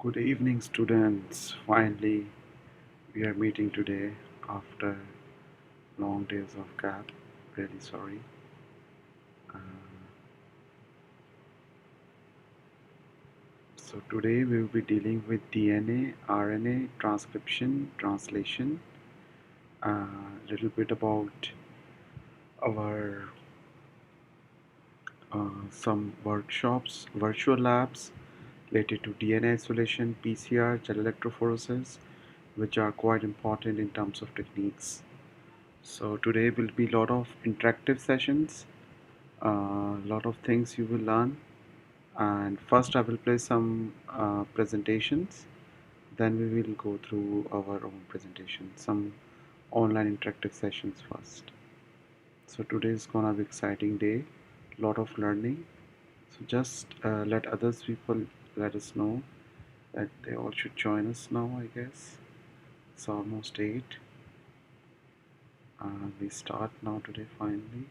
Good evening, students. Finally, we are meeting today after long days of gap. Really sorry. Uh, so today we will be dealing with DNA, RNA, transcription, translation, a little bit about our some workshops, virtual labs related to DNA isolation, PCR, gel electrophoresis, which are quite important in terms of techniques. So today will be a lot of interactive sessions, a lot of things you will learn. And first I will play some presentations, then we will go through our own presentation, some online interactive sessions first. So today is gonna be exciting day, lot of learning. So just let others people let us know that they all should join us now. I guess it's almost 8. We start now today finally.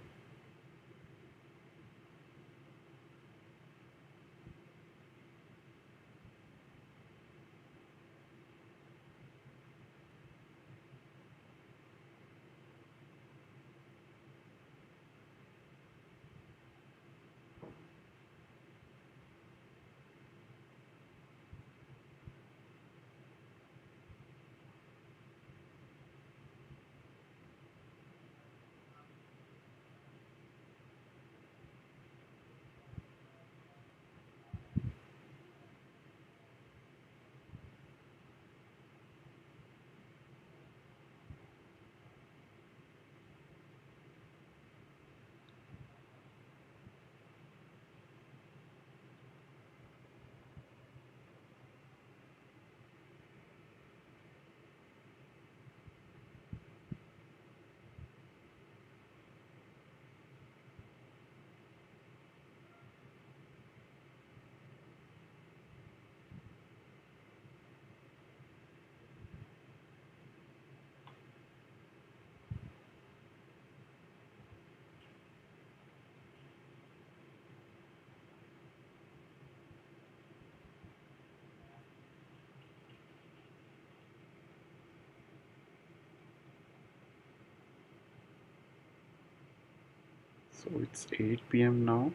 So it's 8 p.m. now.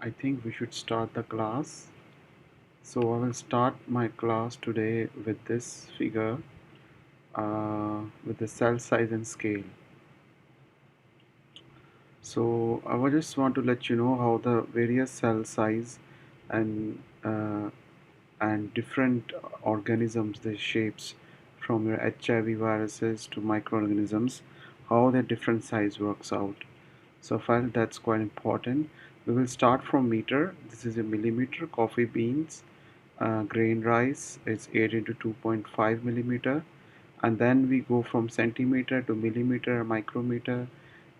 I think we should start the class. So I will start my class today with this figure, with the cell size and scale. So I would just want to let you know how the various cell size and different organisms, the shapes from your HIV viruses to microorganisms, how their different size works out. So file that's quite important. We will start from meter. This is a millimeter. Coffee beans, grain rice is 8 into 2.5 millimeter, and then we go from centimeter to millimeter, micrometer,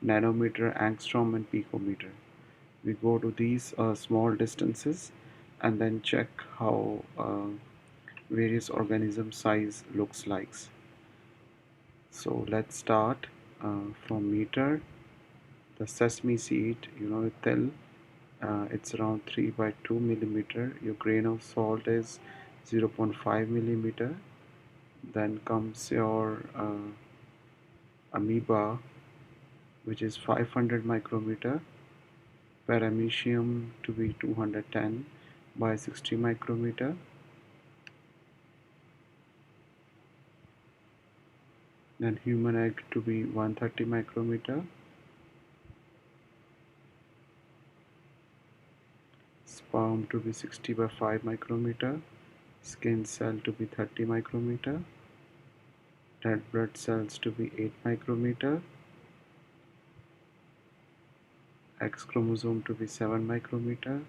nanometer, angstrom, and picometer. We go to these small distances and then check how various organism size looks like. So let's start from meter. The sesame seed, tel, it's around 3 by 2 millimeter. Your grain of salt is 0.5 millimeter. Then comes your amoeba, which is 500 micrometer. Paramecium to be 210 by 60 micrometer. Then human egg to be 130 micrometer. Sperm to be 60 by 5 micrometer. Skin cell to be 30 micrometer. Red blood cells to be 8 micrometer. X chromosome to be 7 micrometer.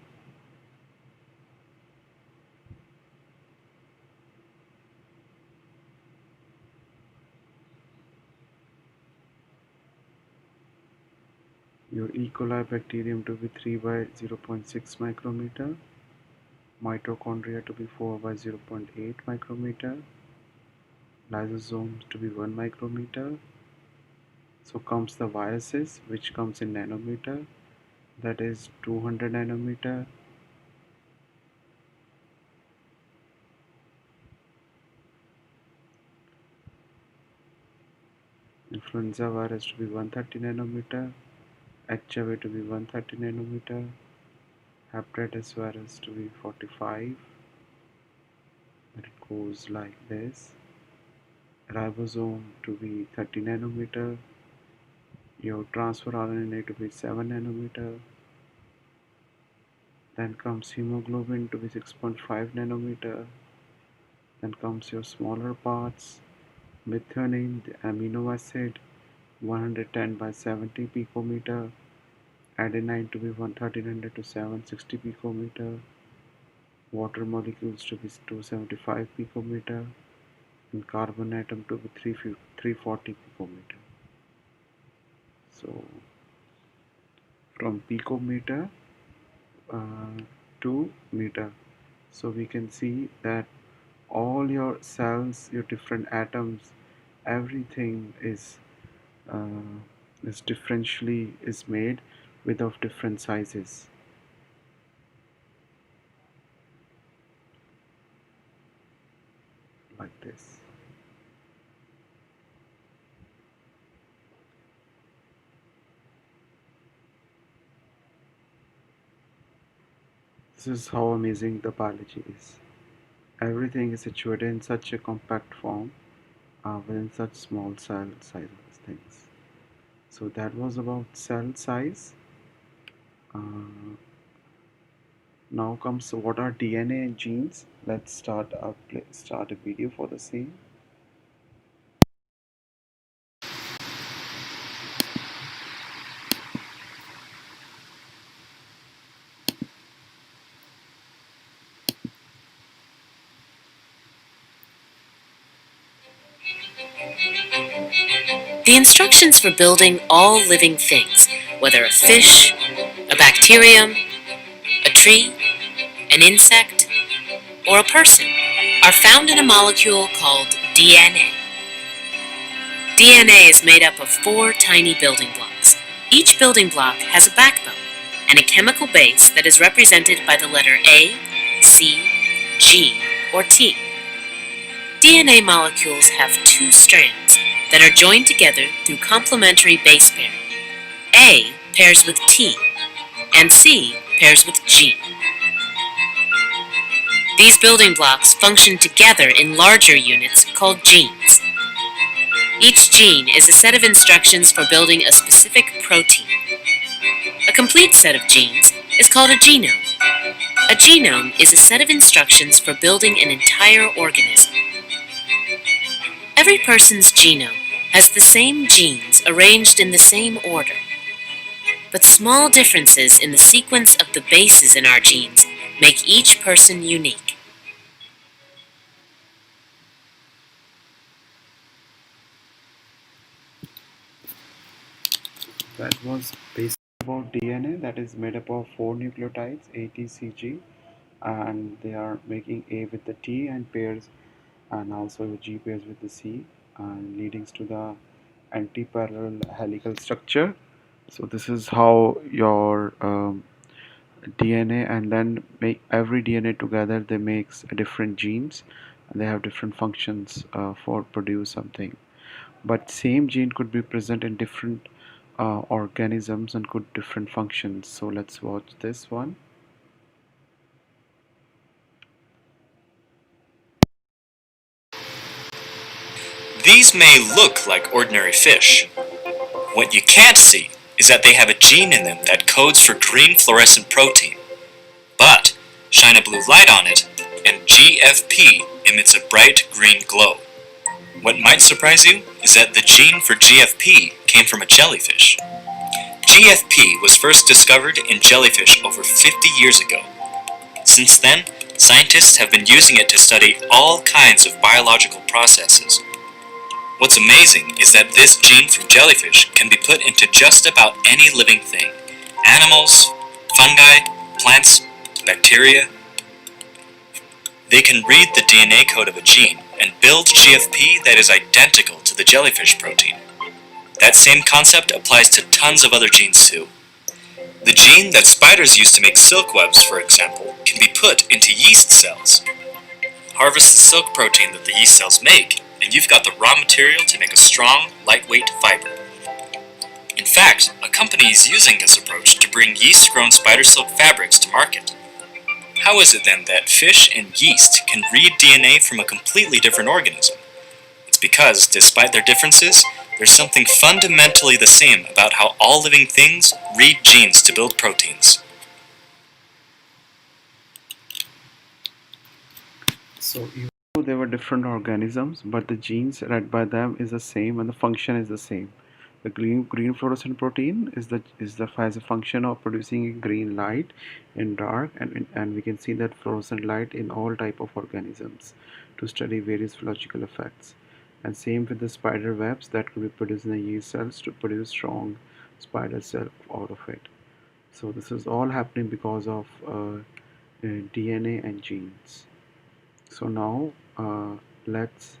Your E. coli bacterium to be 3 by 0.6 micrometer. Mitochondria to be 4 by 0.8 micrometer. Lysosomes to be 1 micrometer. So comes the viruses, which comes in nanometer, that is 200 nanometer. influenza virus to be 130 nanometer, HIV to be 130 nanometer, hepatitis virus to be 45, and it goes like this, ribosome to be 30 nanometer, your transfer RNA to be 7 nanometer, then comes hemoglobin to be 6.5 nanometer, then comes your smaller parts, methionine, the amino acid, 110 by 70 picometer, adenine to be 1300 to 760 picometer, water molecules to be 275 picometer, and carbon atom to be 340 picometer. So from picometer to meter, so we can see that all your cells, your different atoms, everything uh, is differentially is made with of different sizes, like this. This is how amazing the biology is. Everything is situated in such a compact form within such small cell sizes things. So that was about cell size. Uh, Now comes what are DNA and genes. Let's start a video for the same. The instructions for building all living things, whether a fish, a bacterium, a tree, an insect, or a person, are found in a molecule called DNA. DNA is made up of 4 tiny building blocks. Each building block has a backbone and a chemical base that is represented by the letter A, C, G, or T. DNA molecules have 2 strands that are joined together through complementary base pairing. A pairs with T, and C pairs with G. These building blocks function together in larger units called genes. Each gene is a set of instructions for building a specific protein. A complete set of genes is called a genome. A genome is a set of instructions for building an entire organism. Every person's genome has the same genes arranged in the same order, but small differences in the sequence of the bases in our genes make each person unique. That was basically about DNA, that is made up of 4 nucleotides, A, T, C, G, and they are making A with the T and pairs, and also G pairs with the C, and leading to the anti-parallel helical structure. So this is how your DNA, and then make every DNA together, they makes different genes, and they have different functions for produce something. But same gene could be present in different organisms and could different functions. So let's watch this one. These may look like ordinary fish. What you can't see is that they have a gene in them that codes for green fluorescent protein. But shine a blue light on it, and GFP emits a bright green glow. What might surprise you is that the gene for GFP came from a jellyfish. GFP was first discovered in jellyfish over 50 years ago. Since then, scientists have been using it to study all kinds of biological processes. What's amazing is that this gene from jellyfish can be put into just about any living thing. Animals, fungi, plants, bacteria. They can read the DNA code of a gene and build GFP that is identical to the jellyfish protein. That same concept applies to tons of other genes too. The gene that spiders use to make silk webs, for example, can be put into yeast cells. Harvest the silk protein that the yeast cells make, and you've got the raw material to make a strong, lightweight fiber. In fact, a company is using this approach to bring yeast-grown spider silk fabrics to market. How is it then that fish and yeast can read DNA from a completely different organism? It's because, despite their differences, there's something fundamentally the same about how all living things read genes to build proteins. So even though they were different organisms, but the genes read by them is the same and the function is the same. The green fluorescent protein has a function of producing a green light in dark, and we can see that fluorescent light in all type of organisms to study various physiological effects. And same with the spider webs that could be produced in the yeast cells to produce strong spider silk out of it. So this is all happening because of DNA and genes. So now let's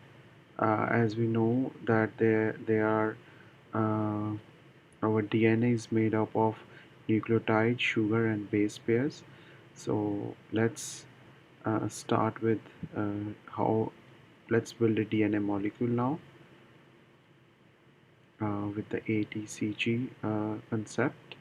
as we know that they are uh, our DNA is made up of nucleotide, sugar and base pairs. So let's start with how let's build a DNA molecule now with the ATCG concept.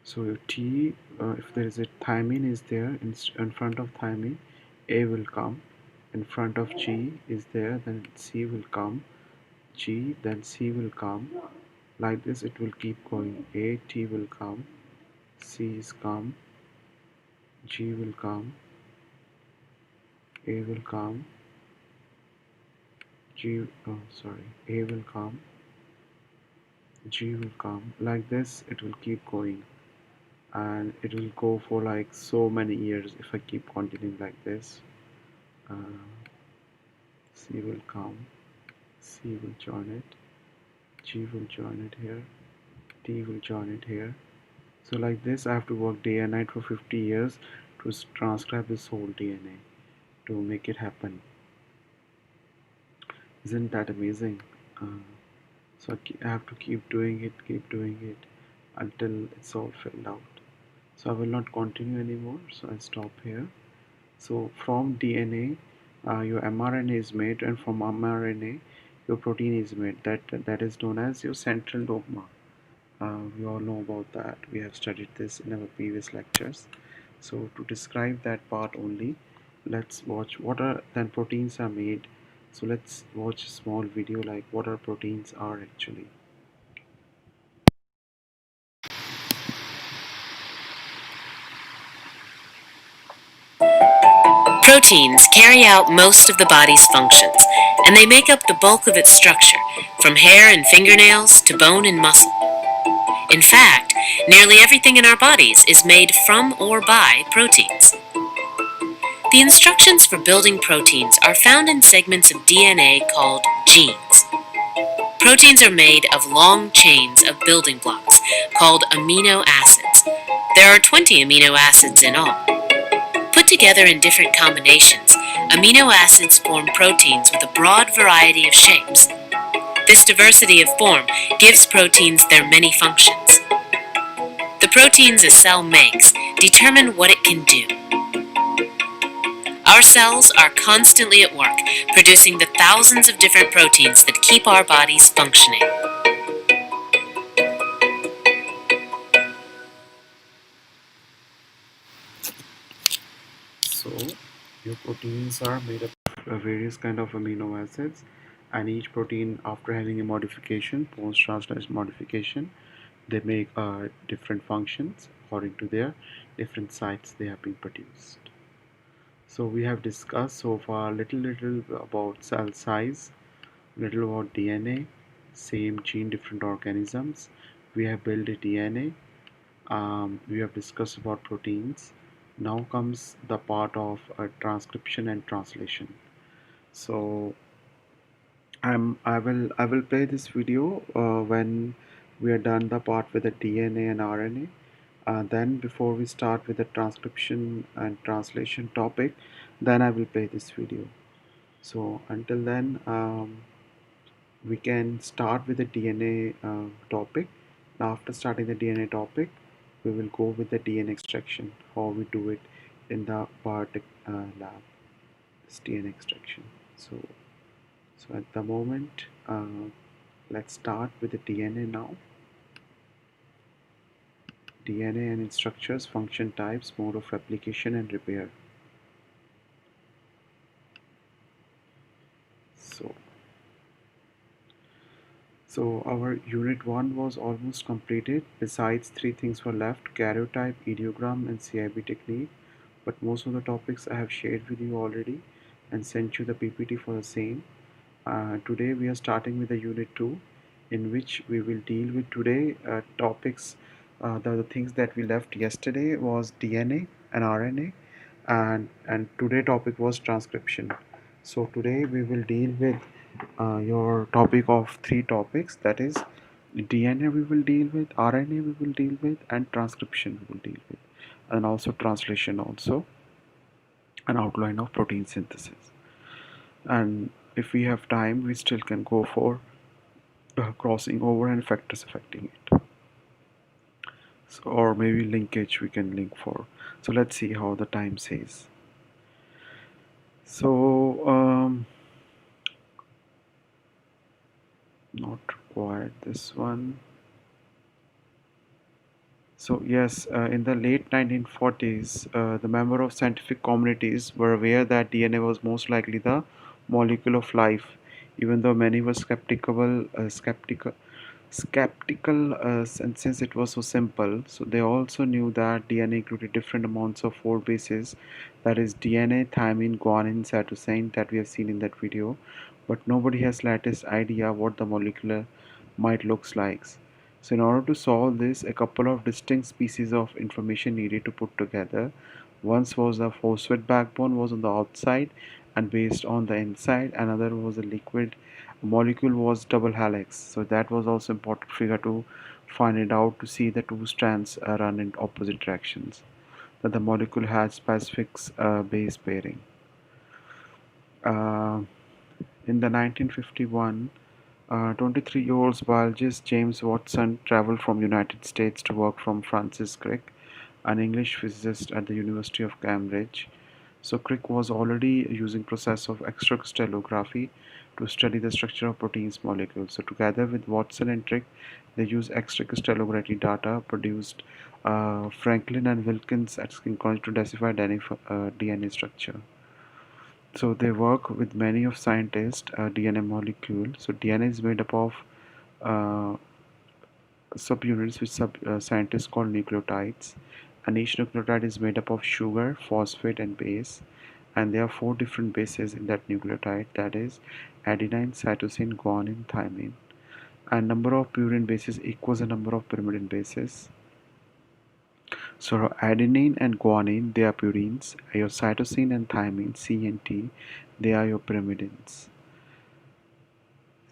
So T, if there is a thymine is there in front of thymine, A will come. In front of G is there, then C will come. G, then C will come. Like this, it will keep going. A, T will come. C is come. G will come. A will come. G, oh sorry, A will come. G will come. Like this, it will keep going. And it will go for like so many years if I keep continuing like this. C will come, C will join it, G will join it here, T will join it here. So like this I have to work day and night for 50 years to transcribe this whole DNA to make it happen. Isn't that amazing? So I have to keep doing it until it's all filled out. So I will not continue anymore, so I stop here. So from DNA your mRNA is made, and from mRNA your protein is made. That is known as your central dogma. We all know about that. We have studied this in our previous lectures. So to describe that part only, let's watch what are then proteins are made. So let's watch a small video like what are proteins are actually. Proteins carry out most of the body's functions, and they make up the bulk of its structure, from hair and fingernails to bone and muscle. In fact, nearly everything in our bodies is made from or by proteins. The instructions for building proteins are found in segments of DNA called genes. Proteins are made of long chains of building blocks called amino acids. There are 20 amino acids in all. Put together in different combinations, amino acids form proteins with a broad variety of shapes. This diversity of form gives proteins their many functions. The proteins a cell makes determine what it can do. Our cells are constantly at work, producing the thousands of different proteins that keep our bodies functioning. So your proteins are made up of various kind of amino acids, and each protein after having a modification, post-translation modification, they make different functions according to their different sites they have been produced. So we have discussed so far little about cell size, little about DNA, same gene, different organisms. We have built a DNA. We have discussed about proteins. Now comes the part of transcription and translation. So I will play this video when we are done the part with the DNA and RNA. Then before we start with the transcription and translation topic, then I will play this video. So until then, we can start with the DNA topic. Now after starting the DNA topic, we will go with the DNA extraction, how we do it in the biotech lab, this DNA extraction. So at the moment, let's start with the DNA now. DNA and its structures, function types, mode of application and repair. So our unit 1 was almost completed. Besides, 3 things were left: karyotype, ideogram and CIB technique. But most of the topics I have shared with you already and sent you the PPT for the same. Today we are starting with the unit 2, in which we will deal with today topics. The things that we left yesterday was DNA and RNA, and today topic was transcription. So today we will deal with your topic of 3 topics, that is DNA we will deal with, RNA we will deal with, and transcription we will deal with, and also translation, also an outline of protein synthesis. And if we have time, we still can go for crossing over and factors affecting it. So, or maybe linkage we can link for. So let's see how the time says. So not required this one. So yes, in the late 1940s, the member of scientific communities were aware that DNA was most likely the molecule of life, even though many were skeptical, and since it was so simple. So they also knew that DNA included different amounts of 4 bases, that is DNA, thymine, guanine, cytosine, that we have seen in that video, but nobody has latest idea what the molecular might looks like. So in order to solve this, a couple of distinct pieces of information needed to put together. Once was the phosphate backbone was on the outside and based on the inside. Another was a liquid molecule was double helix. So that was also important figure to find it out, to see the 2 strands run in opposite directions. That the molecule has specific base pairing. Uh, in the 1951, 23-year-old biologist James Watson traveled from United States to work from Francis Crick, an English physicist at the University of Cambridge. So Crick was already using process of X-ray to study the structure of proteins molecules. So together with Watson and Crick, they used X-ray data produced Franklin and Wilkins at Singh College to decipher DNA structure. So they work with many of scientists DNA molecule. So DNA is made up of uh, subunits which scientists call nucleotides, and each nucleotide is made up of sugar, phosphate and base, and there are 4 different bases in that nucleotide, that is adenine, cytosine, guanine, thymine, and number of purine bases equals the number of pyrimidine bases. So adenine and guanine, they are purines. Your cytosine and thymine, C and T, they are your pyrimidines.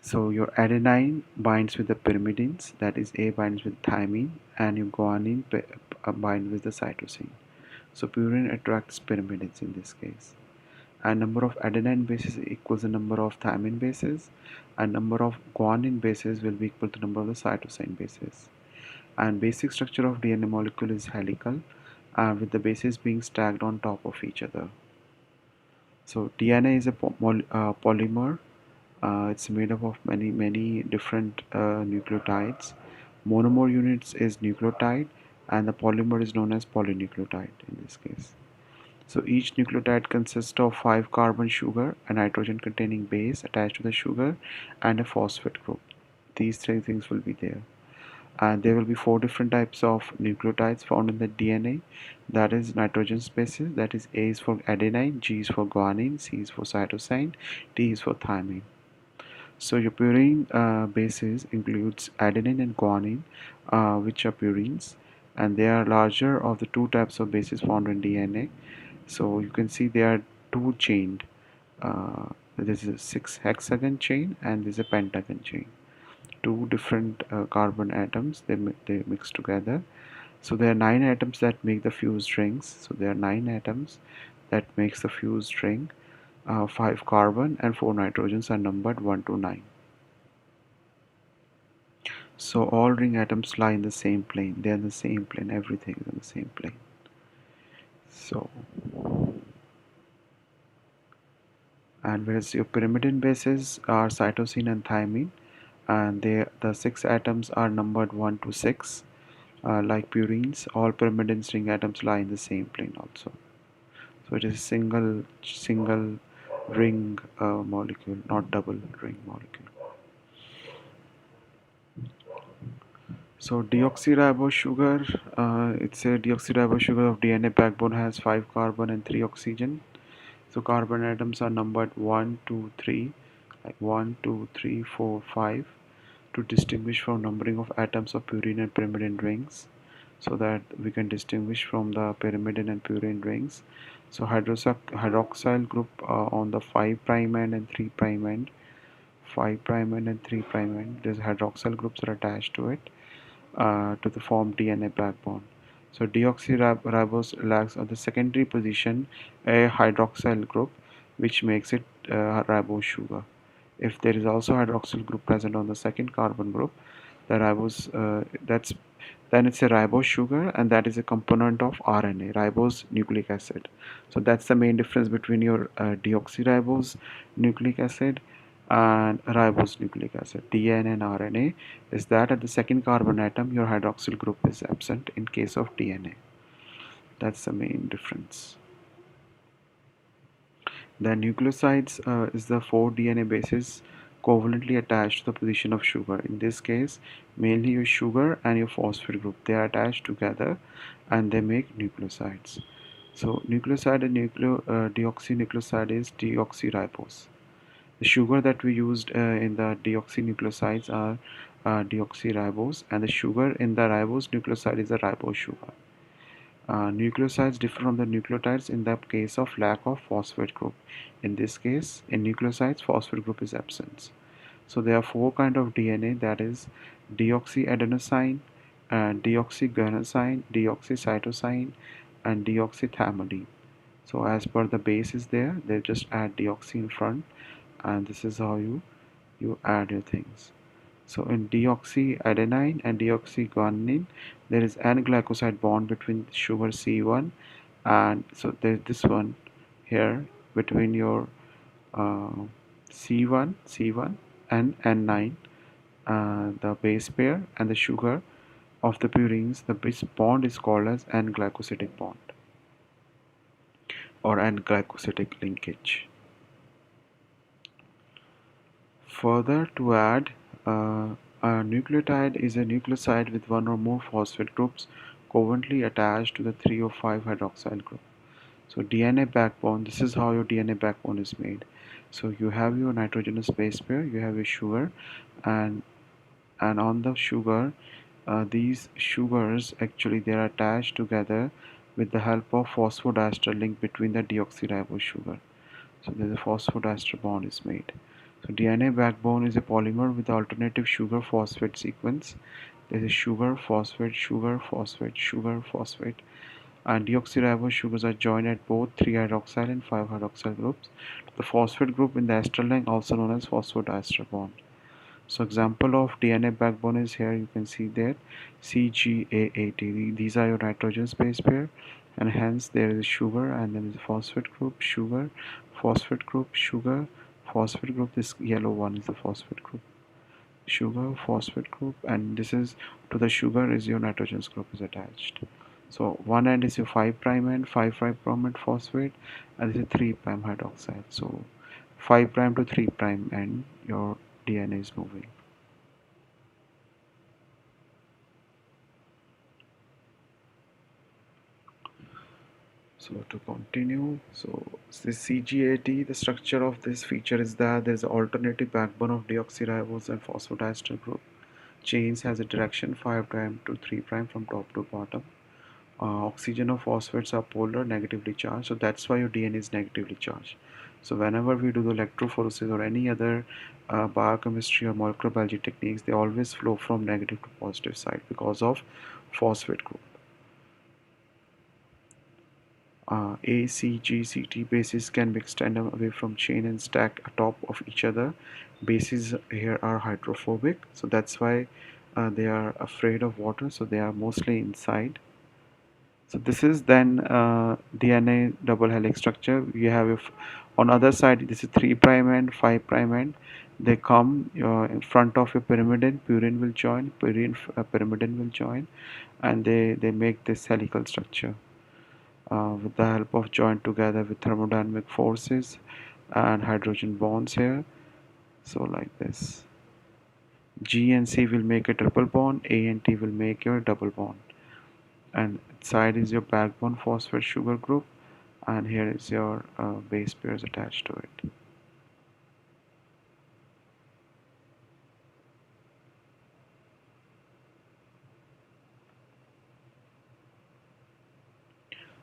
So your adenine binds with the pyrimidines, that is A binds with thymine, and your guanine bind with the cytosine. So purine attracts pyrimidines in this case. And number of adenine bases equals the number of thymine bases, and number of guanine bases will be equal to number of the cytosine bases. And basic structure of DNA molecule is helical, with the bases being stacked on top of each other. So DNA is a polymer. It's made up of many different nucleotides. Monomer units is nucleotide, and the polymer is known as polynucleotide in this case. So each nucleotide consists of 5 carbon sugar, a nitrogen containing base attached to the sugar, and a phosphate group. These 3 things will be there. And there will be 4 different types of nucleotides found in the DNA, that is nitrogen bases, that is A is for adenine, G is for guanine, C is for cytosine, T is for thymine. So your purine bases includes adenine and guanine, which are purines, and they are larger of the 2 types of bases found in DNA. So you can see they are 2-chained. This is a 6-hexagon chain and this is a pentagon chain. 2 different carbon atoms, they mix together. So there are 9 atoms that make the fused rings. So there are 9 atoms that makes the fused ring. 5 carbon and 4 nitrogens are numbered 1 to 9. So all ring atoms lie in the same plane. They're in the same plane. Everything is in the same plane. So, and whereas your pyrimidine bases are cytosine and thymine, and the six atoms are numbered 1 to 6. Like purines, all pyrimidine ring atoms lie in the same plane also. So it is a single ring molecule, not double ring molecule. So deoxyribose sugar, it's a deoxyribose sugar of DNA backbone, has 5 carbon and 3 oxygen. So carbon atoms are numbered 1, 2, 3, like 1, 2, 3, 4, 5, to distinguish from numbering of atoms of purine and pyrimidine rings, so that we can distinguish from the pyrimidine and purine rings. So hydroxyl group on the 5 prime end and 3 prime end, 5 prime end and 3 prime end, these hydroxyl groups are attached to it to the form DNA backbone. So deoxyribose lacks on the secondary position a hydroxyl group, which makes it ribose sugar. If there is also hydroxyl group present on the second carbon group, the ribose then it's a ribose sugar, and that is a component of RNA, ribose nucleic acid. So that's the main difference between your deoxyribose nucleic acid and ribose nucleic acid, DNA and RNA, is that at the second carbon atom your hydroxyl group is absent in case of DNA. That's the main difference. The nucleosides is the 4 DNA bases covalently attached to the position of sugar. In this case, mainly your sugar and your phosphate group, they are attached together and they make nucleosides. So nucleoside and deoxynucleoside is deoxyribose. The sugar that we used in the deoxynucleosides are deoxyribose, and the sugar in the ribose nucleoside is the ribose sugar. Nucleosides differ from the nucleotides in the case of lack of phosphate group. In this case, in nucleosides, phosphate group is absent. So there are 4 kind of DNA, that is deoxyadenosine, deoxyguanosine, deoxycytosine, and deoxythymidine. So as per the base is there, they just add deoxy in front, and this is how you add your things. So in deoxyadenine and deoxyguanine, there is an glycoside bond between sugar C1, and so there's this one here between your uh, C1 and N9, the base pair, and the sugar of the purines. The base bond is called as N-glycosidic bond or N-glycosidic linkage. Further to add, a nucleotide is a nucleoside with one or more phosphate groups covalently attached to the 3 or 5 hydroxyl group. So DNA backbone, this is how your DNA backbone is made. So you have your nitrogenous base pair, you have your sugar, and on the sugar, these sugars actually they are attached together with the help of phosphodiester link between the deoxyribose sugar. So there's a phosphodiester bond is made. So DNA backbone is a polymer with alternative sugar phosphate sequence. There is a sugar, phosphate, sugar, phosphate, sugar, phosphate, and deoxyribose sugars are joined at both 3-hydroxyl and 5-hydroxyl groups. The phosphate group in the ester length, also known as phosphodiester bond. So example of DNA backbone is here, you can see there CGAAT. These are your nitrogen base pair, and hence there is a sugar, and then is a phosphate group, sugar, phosphate group, sugar, phosphate group. This yellow one is the phosphate group, sugar, phosphate group, and this is to the sugar is your nitrogen group is attached. So one end is your 5 prime end, 5 prime end phosphate, and this is 3 prime hydroxide. So 5 prime to 3 prime end your DNA is moving. So to continue, so this CGAT, the structure of this feature is that there is an alternative backbone of deoxyribose and phosphodiester group. Chains has a direction 5 prime to 3 prime from top to bottom. Oxygen or phosphates are polar, negatively charged, so that's why your DNA is negatively charged. So whenever we do the electrophoresis or any other biochemistry or molecular biology techniques, they always flow from negative to positive side because of phosphate group. A, C, G, C, T bases can be extended away from chain and stacked atop of each other. Bases here are hydrophobic, so that's why they are afraid of water, so they are mostly inside. So this is then DNA double helix structure. You have if on other side this is 3' end, 5' end. They come in front of a pyrimidine. Purine will join. Pyrimidine will join, and they make this helical structure with the help of joint together with thermodynamic forces and hydrogen bonds here. So like this. G and C will make a triple bond. A and T will make your double bond. And side is your backbone phosphate sugar group, and here is your base pairs attached to it.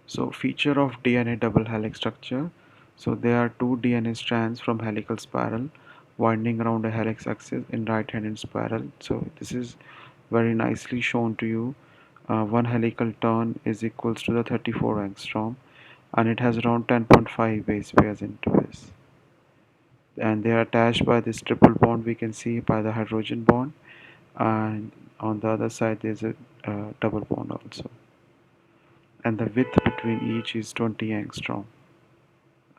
So feature of DNA double helix structure. So there are two DNA strands from helical spiral winding around a helix axis in right-handed spiral. So this is very nicely shown to you. One helical turn is equals to the 34 angstrom, and it has around 10.5 base pairs into this. And they are attached by this triple bond, we can see by the hydrogen bond, and on the other side there's a double bond also, and the width between each is 20 angstrom.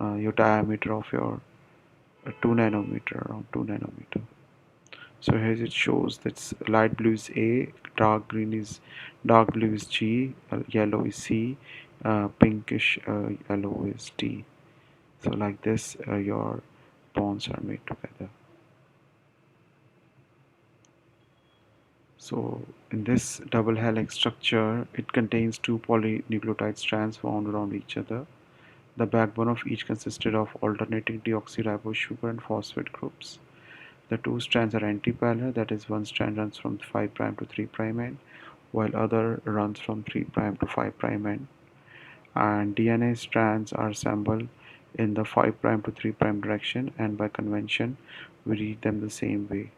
Your diameter of your 2 nanometer, around 2 nanometer. So here it shows that light blue is A, dark blue is G, yellow is C, pinkish yellow is D. So like this your bonds are made together. So in this double helix structure, it contains two polynucleotide strands wound around each other. The backbone of each consisted of alternating deoxyribose sugar and phosphate groups. The two strands are antiparallel, that is, one strand runs from 5' to 3' end, while other runs from 3' to 5' end. And DNA strands are assembled in the 5' to 3' direction, and by convention, we read them the same way.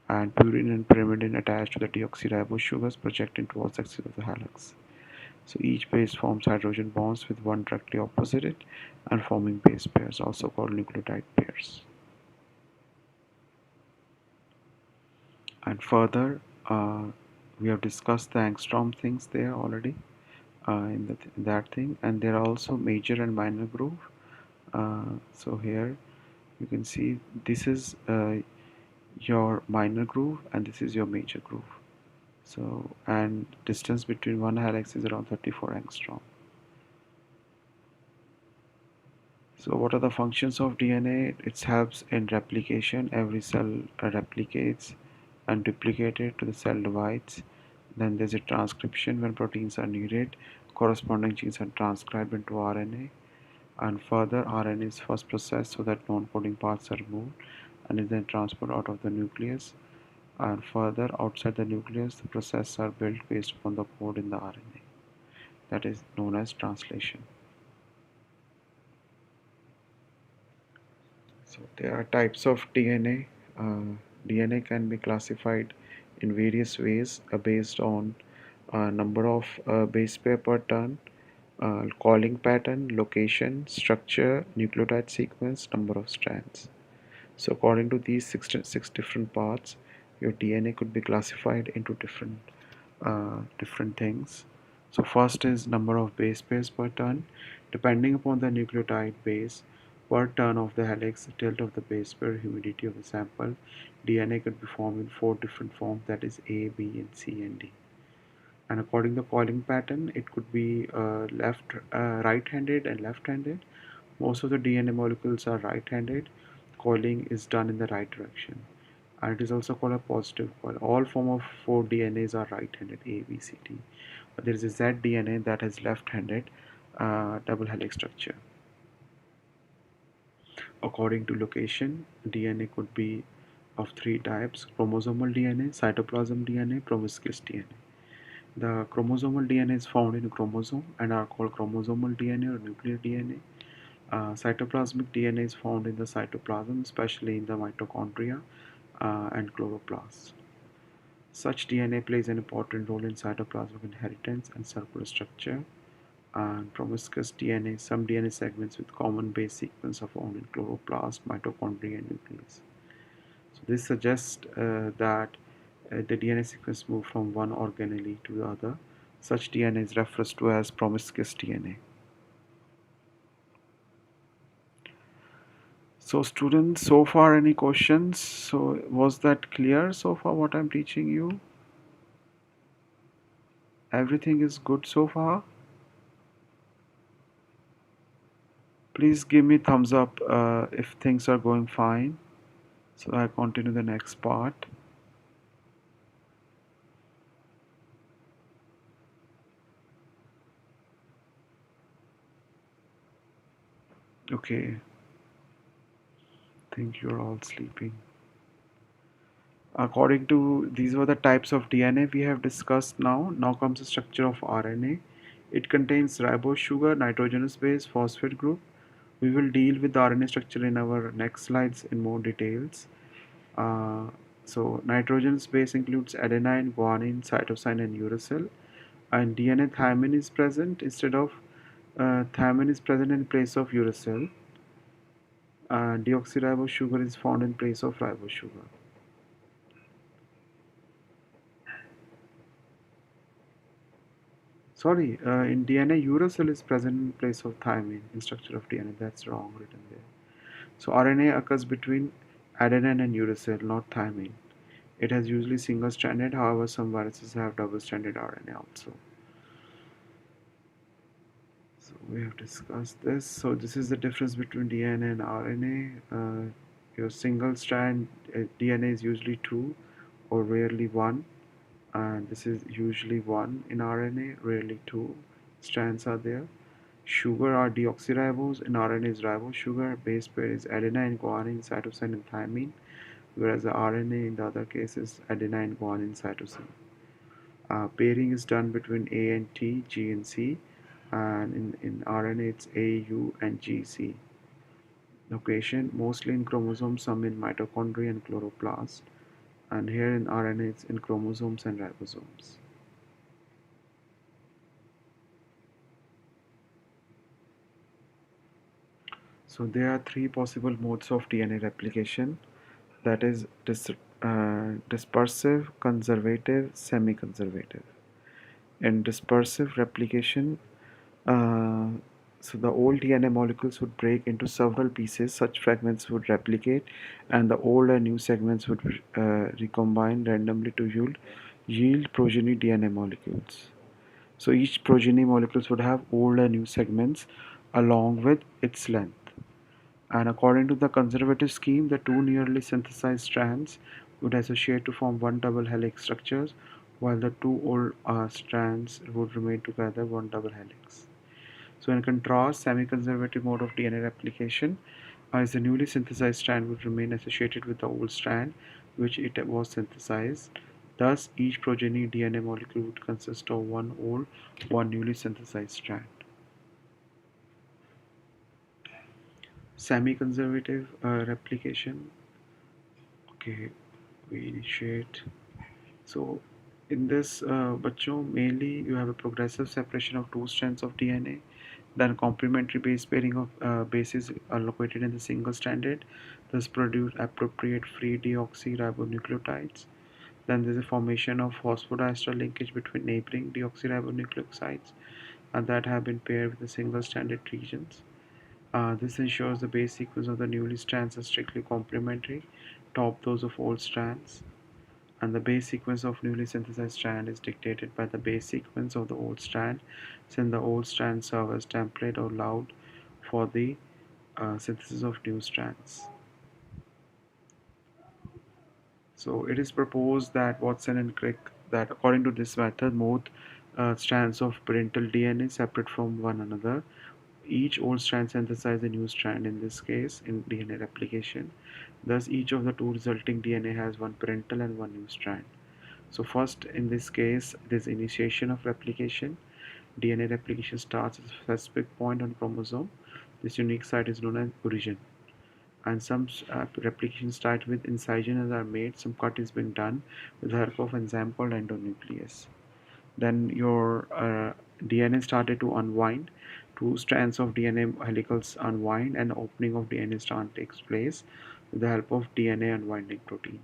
And purine and pyrimidine attached to the deoxyribose sugars projecting towards the axis of the helix. So each base forms hydrogen bonds with one directly opposite it and forming base pairs, also called nucleotide pairs. And further, we have discussed the angstrom things there already in that thing, and there are also major and minor groove. So here you can see this is your minor groove and this is your major groove. So, and distance between one helix is around 34 angstrom. So what are the functions of DNA? It helps in replication. Every cell replicates and duplicated to the cell divides. Then there's a transcription when proteins are needed. Corresponding genes are transcribed into RNA. And further, RNA is first processed so that non-coding parts are removed and is then transferred out of the nucleus. And further, outside the nucleus, the processes are built based upon the code in the RNA. That is known as translation. So there are types of DNA. DNA can be classified in various ways based on number of base pair per turn, calling pattern, location, structure, nucleotide sequence, number of strands. So according to these six different parts, your DNA could be classified into different things. So first is number of base pairs per turn. Depending upon the nucleotide base per turn of the helix, tilt of the base pair, humidity of the sample, DNA could be formed in four different forms, that is A, B, and C and D. And according to the calling pattern, it could be right-handed and left-handed. Most of the DNA molecules are right-handed. Calling is done in the right direction, and it is also called a positive coil. All form of 4 DNAs are right-handed, A, B, C, D. But there is a Z DNA that has left-handed double helix structure. According to location, DNA could be of three types: chromosomal DNA, cytoplasm DNA, promiscuous DNA. The chromosomal DNA is found in a chromosome and are called chromosomal DNA or nuclear DNA. Cytoplasmic DNA is found in the cytoplasm, especially in the mitochondria and chloroplasts. Such DNA plays an important role in cytoplasmic inheritance and circular structure. And promiscuous DNA, some DNA segments with common base sequence are found in chloroplast, mitochondria, and nucleus. So this suggests that the DNA sequence moves from one organelle to the other. Such DNA is referred to as promiscuous DNA. So students, so far any questions? So was that clear so far what I'm teaching you? Everything is good so far? Please give me thumbs up if things are going fine. So I continue the next part. Okay, think you're all sleeping. According to these were the types of DNA we have discussed now. Now comes the structure of RNA. It contains ribose sugar, nitrogenous base, phosphate group. We will deal with the RNA structure in our next slides in more details. Uh, so nitrogenous base includes adenine, guanine, cytosine, and uracil. And DNA thymine is present instead of thymine is present in place of uracil. Deoxyribose sugar is found in place of ribose sugar. Sorry, in DNA, uracil is present in place of thymine in structure of DNA. That's wrong written there. So RNA occurs between adenine and uracil, not thymine. It has usually single-stranded. However, some viruses have double-stranded RNA also. So we have discussed this. So this is the difference between DNA and RNA. Your single-strand DNA is usually 2 or rarely 1. And this is usually 1 in RNA, rarely 2 strands are there. Sugar are deoxyribose, in RNA is ribose sugar, base pair is adenine, guanine, cytosine, and thymine, whereas the RNA in the other case is adenine, guanine, cytosine. Pairing is done between A and T, G and C, and in RNA it's A, U, and G, C. Location mostly in chromosomes, some in mitochondria and chloroplast, and here in RNA it's in chromosomes and ribosomes. So there are three possible modes of DNA replication, that is dispersive, conservative, semi-conservative. In dispersive replication, uh, so the old DNA molecules would break into several pieces. Such fragments would replicate, and the old and new segments would recombine randomly to yield progeny DNA molecules. So each progeny molecules would have old and new segments along with its length. And according to the conservative scheme, the two nearly synthesized strands would associate to form one double helix structures, while the two old strands would remain together one double helix. So in contrast, semi-conservative mode of DNA replication is the newly synthesized strand would remain associated with the old strand which it was synthesized. Thus, each progeny DNA molecule would consist of one old, one newly synthesized strand. Semi-conservative replication. Okay, we initiate. So in this mainly you have a progressive separation of two strands of DNA, then complementary base pairing of bases are located in the single stranded, thus produce appropriate free deoxyribonucleotides. Then there is a formation of phosphodiester linkage between neighboring deoxyribonucleosides and that have been paired with the single stranded regions. This ensures the base sequence of the newly strands are strictly complementary, top those of old strands, and the base sequence of newly synthesized strand is dictated by the base sequence of the old strand, since the old strands serve as template or load for the synthesis of new strands. So it is proposed that Watson and Crick that according to this method, both strands of parental DNA separate from one another. Each old strand synthesizes a new strand in this case in DNA replication. Thus, each of the two resulting DNA has one parental and one new strand. So first, in this case, it is initiation of replication. DNA replication starts at a specific point on chromosome. This unique site is known as origin. And some replications start with incisions are made. Some cut is being done with the help of enzyme called endonuclease. Then your DNA started to unwind. Two strands of DNA helicals unwind, and opening of DNA strand takes place with the help of DNA unwinding protein.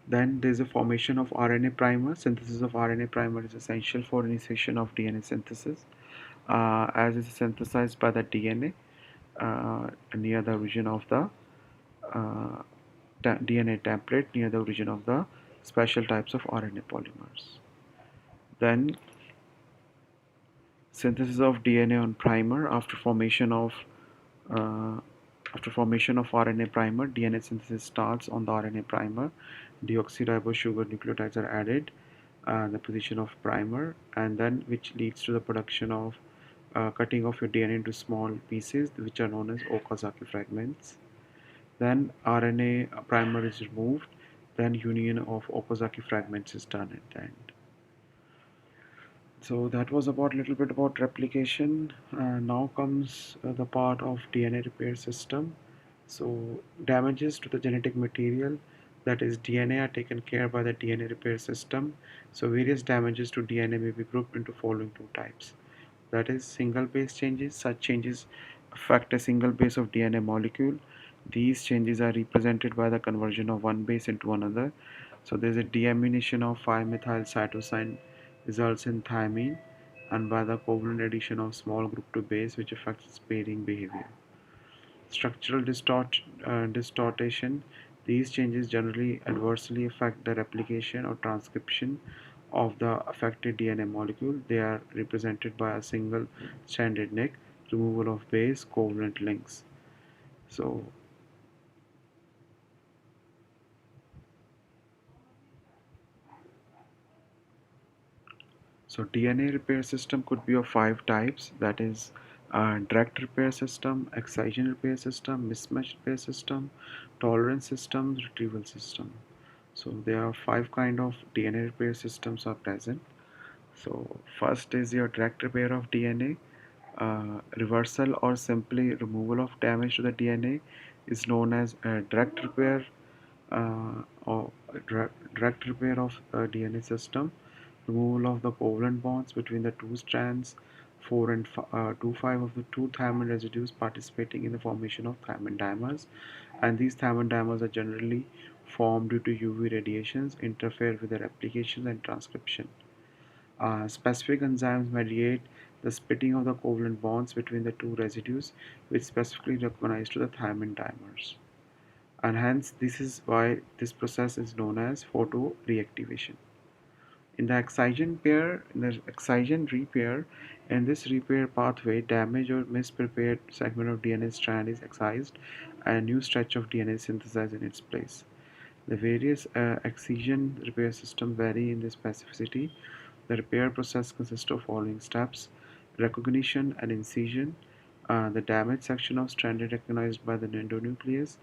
Then there's a formation of RNA primer. Synthesis of RNA primer is essential for initiation of DNA synthesis, as is synthesized by the DNA near the origin of the uh, DNA template near the origin of the special types of RNA polymers. Then synthesis of DNA on primer uh, after formation of RNA primer, DNA synthesis starts on the RNA primer. Deoxyribose sugar nucleotides are added the position of primer, and then which leads to the production of cutting of your DNA into small pieces which are known as Okazaki fragments. Then RNA primer is removed, then union of Okazaki fragments is done at the end. So that was about a little bit about replication. Now comes the part of DNA repair system. So damages to the genetic material, that is DNA, are taken care by the DNA repair system. So various damages to DNA may be grouped into following two types. That is single base changes. Such changes affect a single base of DNA molecule. These changes are represented by the conversion of one base into another. So there is a deamination of 5-methyl cytosine results in thymine, and by the covalent addition of small group to base which affects pairing behavior. Structural distortion. These changes generally adversely affect the replication or transcription of the affected DNA molecule. They are represented by a single stranded nick, removal of base, covalent links. So So DNA repair system could be of five types, that is direct repair system, excision repair system, mismatch repair system, tolerance system, retrieval system. So there are five kind of DNA repair systems are present. So first is your direct repair of DNA. Reversal or simply removal of damage to the DNA is known as direct repair or direct repair of DNA system. Removal of the covalent bonds between the two strands 4 and 2 5 of the two thymine residues participating in the formation of thymine dimers, and these thymine dimers are generally formed due to UV radiations interfere with the replication and transcription. Specific enzymes mediate the splitting of the covalent bonds between the two residues, which specifically recognize to the thymine dimers, and hence this is why this process is known as photoreactivation. In the excision repair, in this repair pathway, damaged or misprepared segment of DNA strand is excised and a new stretch of DNA is synthesized in its place. The various excision repair systems vary in their specificity. The repair process consists of following steps: recognition and incision. The damaged section of strand is recognized by the endonuclease,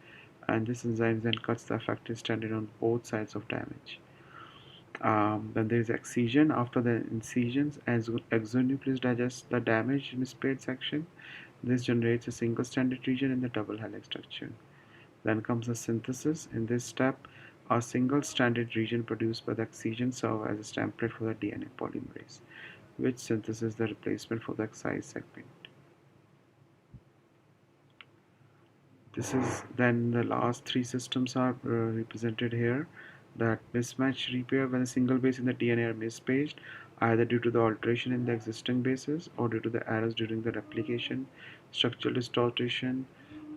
and this enzyme then cuts the affected strand on both sides of damage. Then there is excision. After the incisions, as exonuclease digests the damaged missplayed section, this generates a single stranded region in the double helix structure. Then comes the synthesis. In this step, a single stranded region produced by the excision serves as a template for the DNA polymerase, which synthesizes the replacement for the excised segment. This is then the last three systems are represented here. That mismatch repair, when a single base in the DNA are misspaced, either due to the alteration in the existing bases or due to the errors during the replication, structural distortion,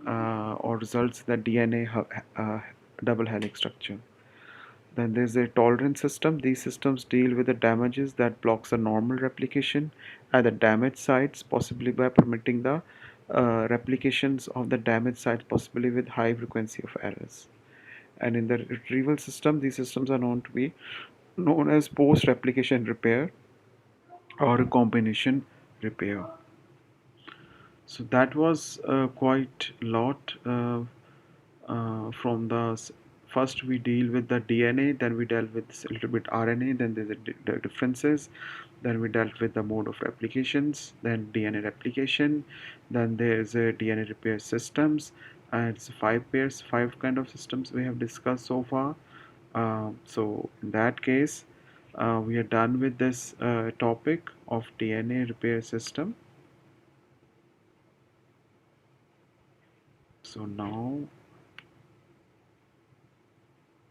or results in the DNA double helix structure. Then there's a tolerance system. These systems deal with the damages that blocks the normal replication at the damaged sites, possibly by permitting the replications of the damaged sites, possibly with high frequency of errors. And in the retrieval system, these systems are known as post-replication repair or a combination repair. So that was quite a lot from the first we deal with the DNA, then we dealt with a little bit RNA, then there's the differences, then we dealt with the mode of replications, then DNA replication, then there's a DNA repair systems, and it's five kind of systems we have discussed so far. So in that case, we are done with this topic of DNA repair system. So now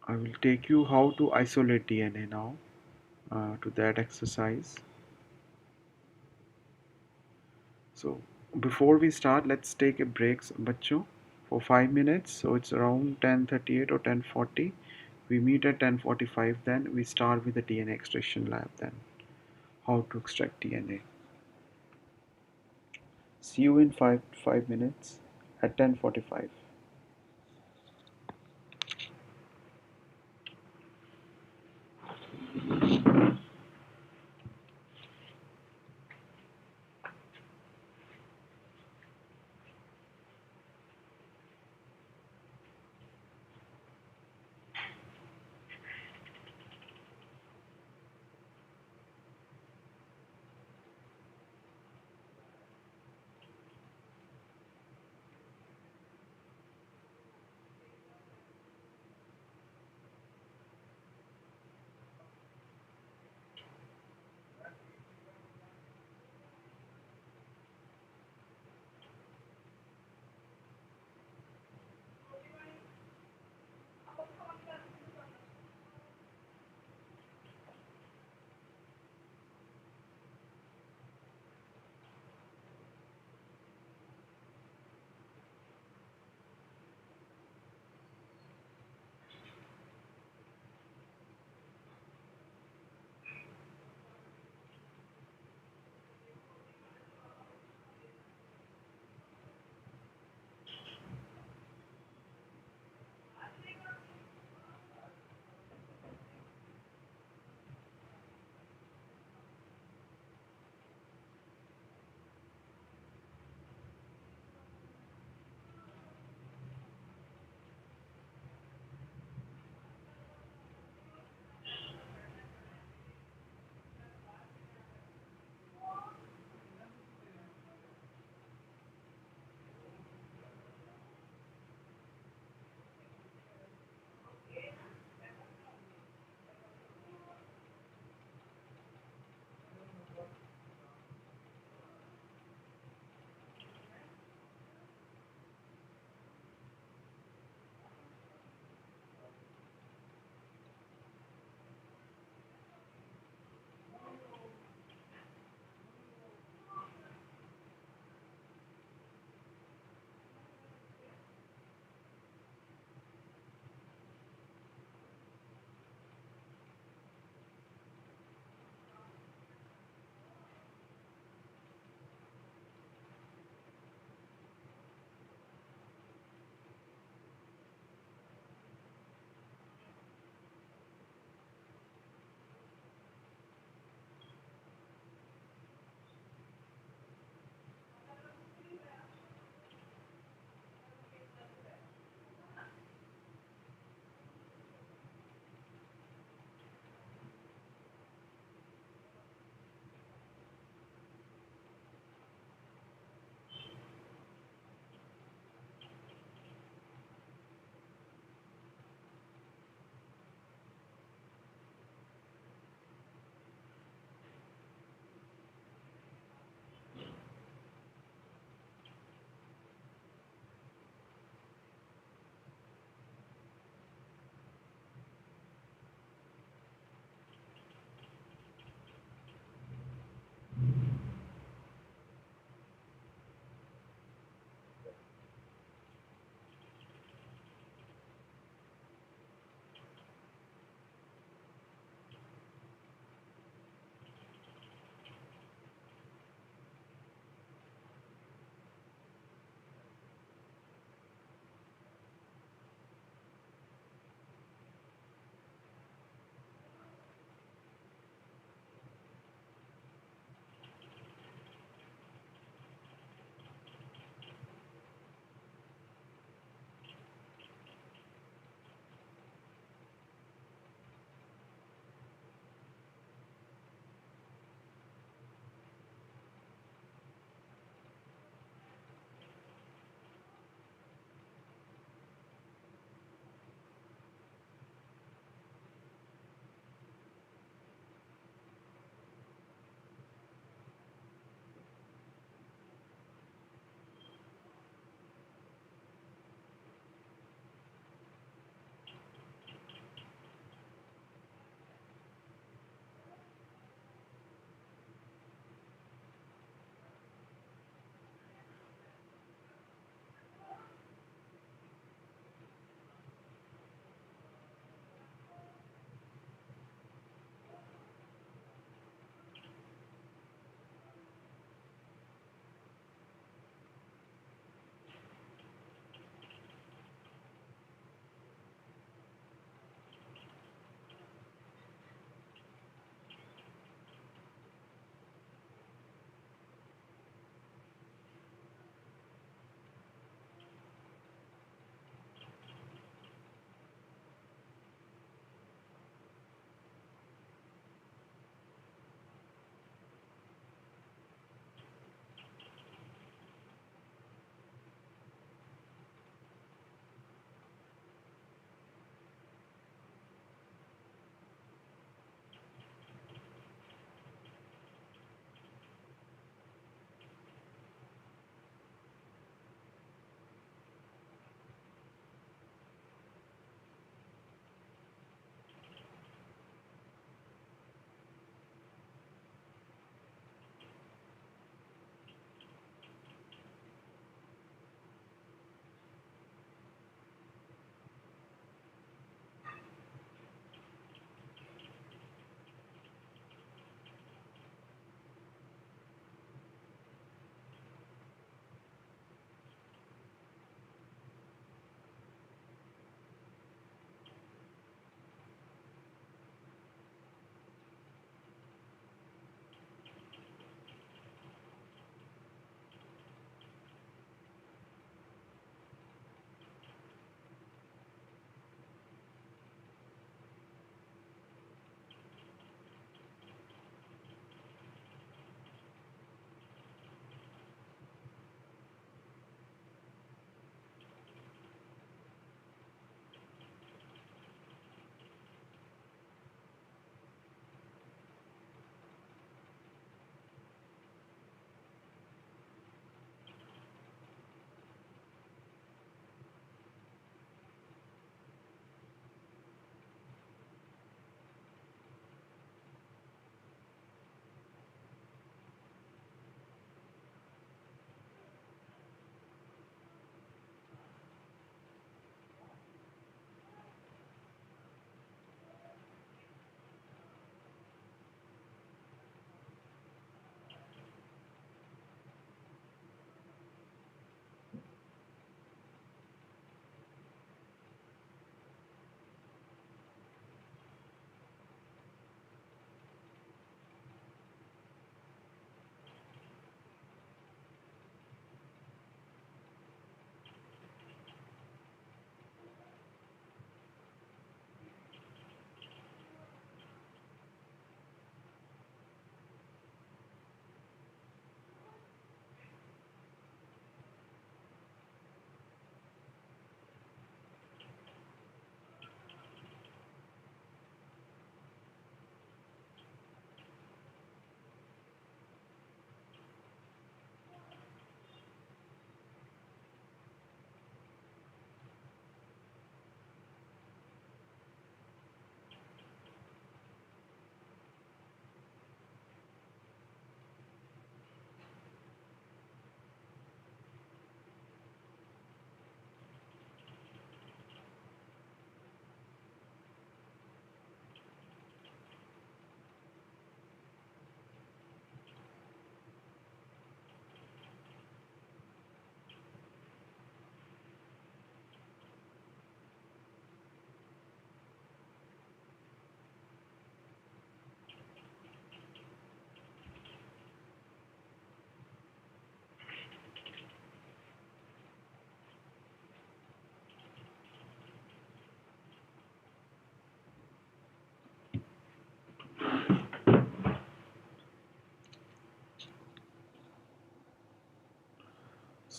I will take you how to isolate DNA now to that exercise. So before we start, let's take a break, बच्चों, for 5 minutes. So it's around 10:38 or 10:40. We meet at 10:45. Then we start with the DNA extraction lab. Then how to extract DNA. See you in 5 minutes at 10:45.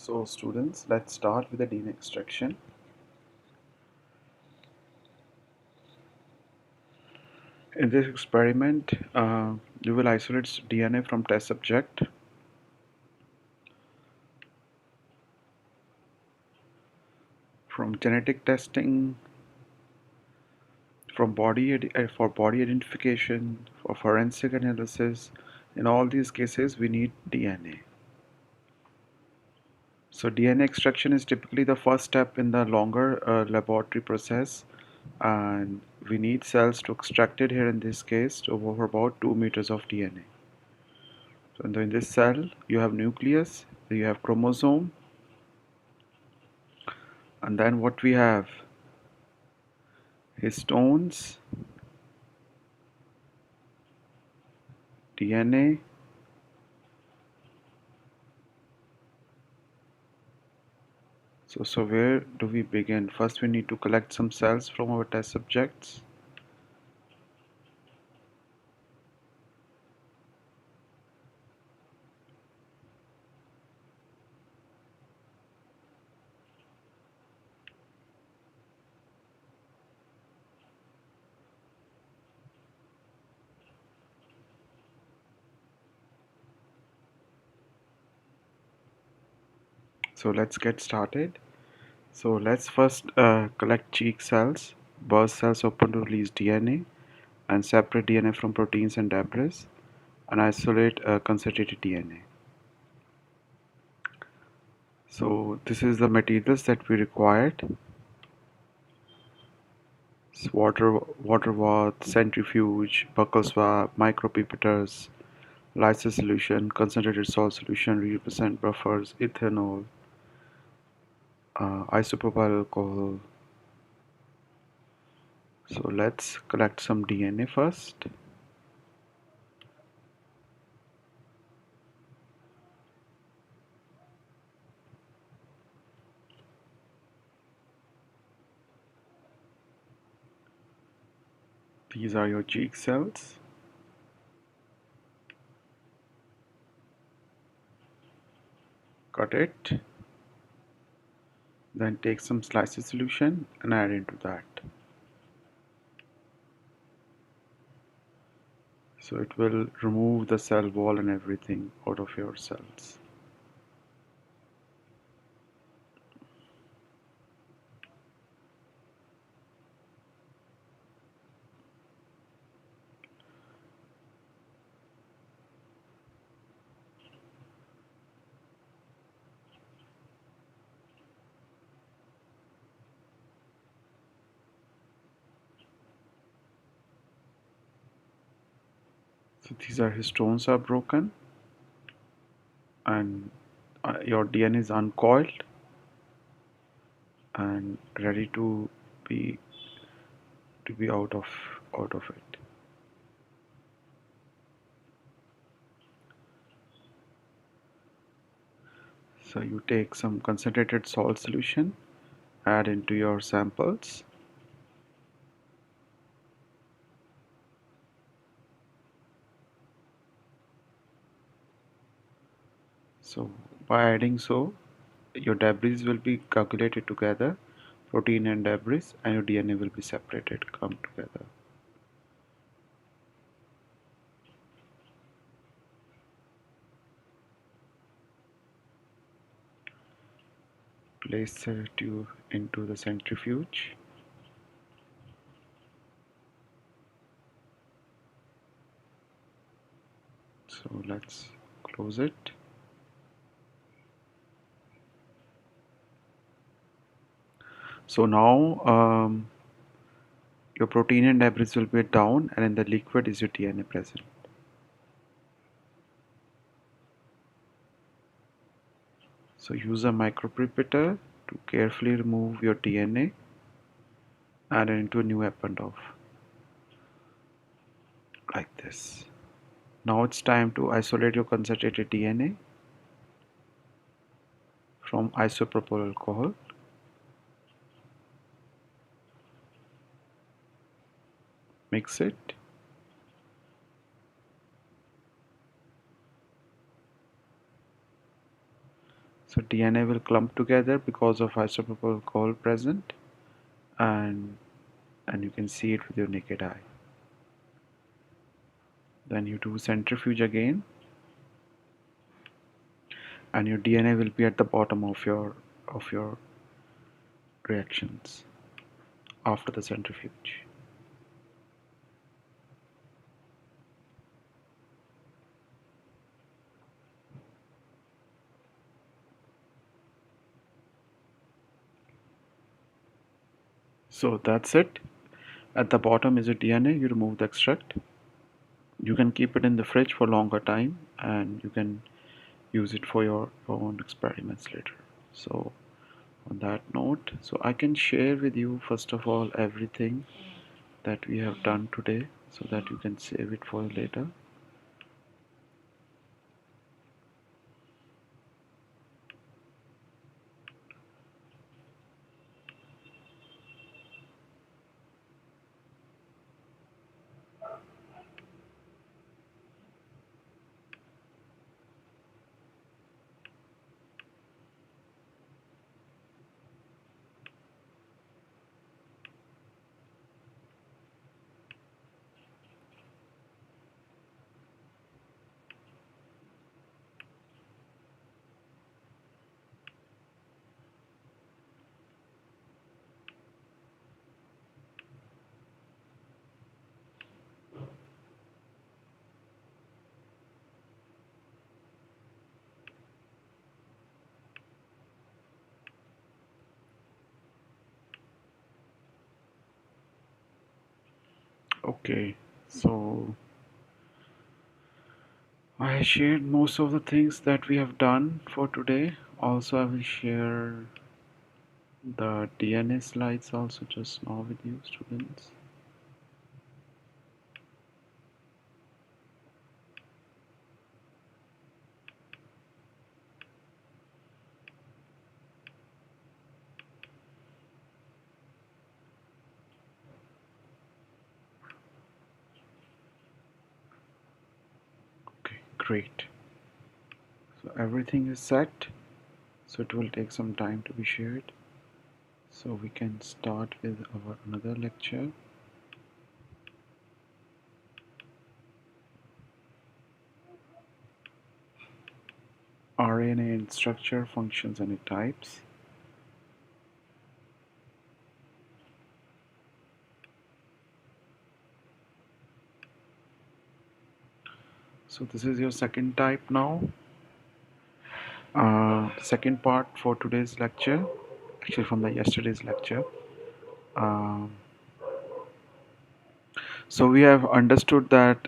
So students, let's start with the DNA extraction. In this experiment, you will isolate DNA from test subject. From genetic testing, from for body identification, for forensic analysis. In all these cases, we need DNA. So DNA extraction is typically the first step in the longer laboratory process, and we need cells to extract it here in this case to over about 2 meters of DNA. So in this cell, you have nucleus, you have chromosome, and then what we have histones, DNA, so where do we begin? First we need to collect some cells from our test subjects. So let's get started. So let's first collect cheek cells, burst cells open to release DNA, and separate DNA from proteins and debris, and isolate concentrated DNA. So this is the materials that we required. Water bath, centrifuge, buccal swab, micropipeters, lysis solution, concentrated salt solution, represent buffers, ethanol, isopropyl alcohol. So let's collect some DNA first. These are your cheek cells. Cut it. Then take some lysis solution and add into that. So it will remove the cell wall and everything out of your cells. So these are histones are broken, and your DNA is uncoiled and ready be to be out of it. So you take some concentrated salt solution, add into your samples. So by adding your debris will be calculated together, protein and debris, and your DNA will be separated, come together. Place the tube into the centrifuge. So let's close it. So now your protein and debris will be down, and in the liquid is your DNA present. So use a micropipette to carefully remove your DNA, add it into a new append like this. Now it's time to isolate your concentrated DNA from isopropyl alcohol. Mix it. So DNA will clump together because of isopropyl alcohol present, and you can see it with your naked eye. Then you do centrifuge again, and your DNA will be at the bottom of your reactions after the centrifuge. So that's it. At the bottom is your DNA. You remove the extract. You can keep it in the fridge for longer time, and you can use it for your own experiments later. So on that note, so I can share with you first of all everything that we have done today so that you can save it for later. Okay, so I shared most of the things that we have done for today. Also, I will share the DNA slides also just now with you, students. Okay, great. So everything is set. So it will take some time to be shared. So we can start with our another lecture. RNA in structure, functions, and its types. So this is your second type now. Second part for today's lecture, actually from the yesterday's lecture. Um, so we have understood that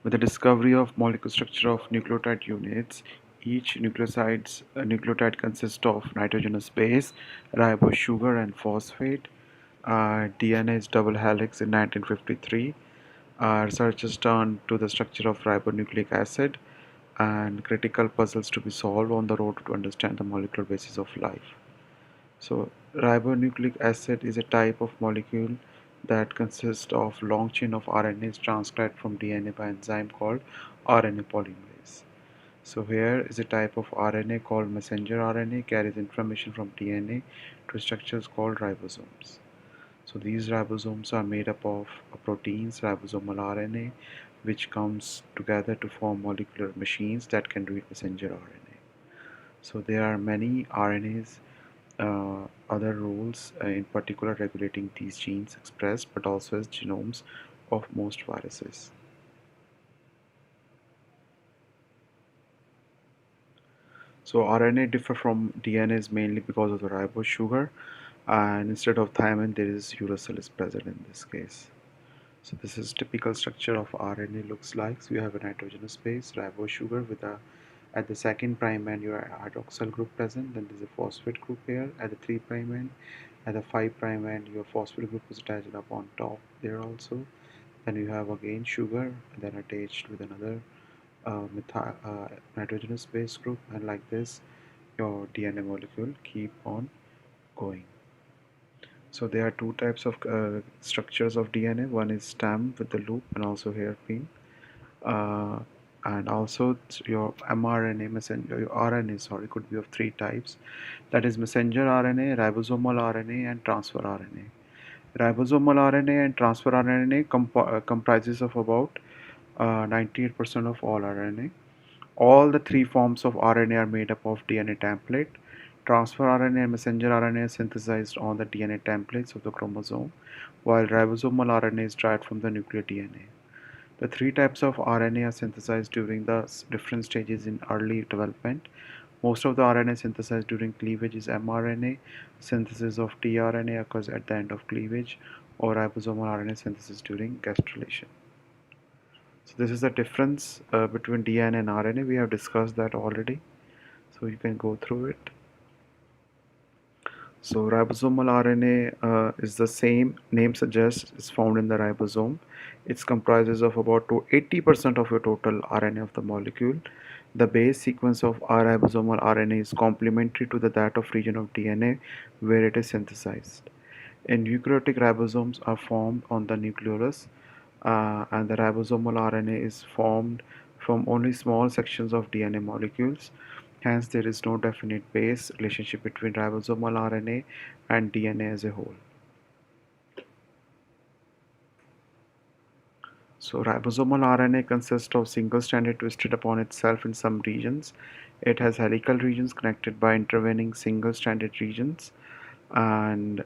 with the discovery of molecular structure of nucleotide units, each nucleotide consists of nitrogenous base, ribose sugar, and phosphate. DNA's double helix in 1953. Researchers turned to the structure of ribonucleic acid and critical puzzles to be solved on the road to understand the molecular basis of life. So, ribonucleic acid is a type of molecule that consists of long chain of RNAs transcribed from DNA by an enzyme called RNA polymerase. So here is a type of RNA called messenger RNA carries information from DNA to structures called ribosomes. So these ribosomes are made up of proteins, ribosomal RNA, which comes together to form molecular machines that can read messenger RNA. So there are many RNAs, other roles, in particular regulating these genes expressed, but also as genomes of most viruses. So RNA differ from DNAs mainly because of the ribose sugar, and instead of thymine, there is uracil is present in this case. So this is typical structure of RNA looks like. So you have a nitrogenous base, ribose sugar with a at the second prime end you have hydroxyl group present. Then there's a phosphate group here at the 3' end. At the 5' end your phosphate group is attached up on top there also. Then you have again sugar, then attached with another nitrogenous base group, and like this your DNA molecule keep on going. So there are two types of structures of DNA. One is stem with the loop and also hairpin. Uh, and also your mRNA messenger, your RNA, sorry, could be of three types. That is messenger RNA, ribosomal RNA, and transfer RNA. Ribosomal RNA and transfer RNA comprises of about 98% of all RNA. All the three forms of RNA are made up of DNA template. Transfer RNA and messenger RNA are synthesized on the DNA templates of the chromosome, while ribosomal RNA is derived from the nuclear DNA. The three types of RNA are synthesized during the different stages in early development. Most of the RNA synthesized during cleavage is mRNA. Synthesis of tRNA occurs at the end of cleavage, or ribosomal RNA synthesis during gastrulation. So this is the difference between DNA and RNA. We have discussed that already, so you can go through it. So ribosomal RNA is the same name suggests is found in the ribosome. It comprises of about 80% of your total RNA of the molecule. The base sequence of our ribosomal RNA is complementary to that of region of DNA where it is synthesized. In eukaryotic, ribosomes are formed on the nucleolus, and the ribosomal RNA is formed from only small sections of DNA molecules. Hence, there is no definite base relationship between ribosomal RNA and DNA as a whole. So, ribosomal RNA consists of single strand twisted upon itself in some regions. It has helical regions connected by intervening single stranded regions, and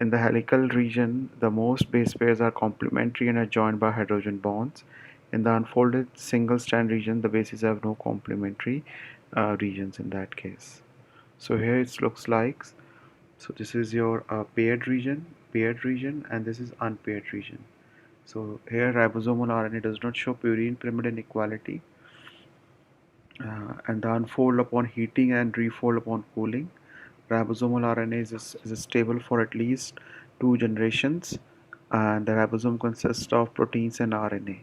in the helical region, the most base pairs are complementary and are joined by hydrogen bonds. In the unfolded single strand region, the bases have no complementary regions in that case. So here it looks like, so this is your paired region, and this is unpaired region. So here ribosomal RNA does not show purine pyrimidine equality, and the unfold upon heating and refold upon cooling. Ribosomal RNA is stable for at least two generations, and the ribosome consists of proteins and RNA.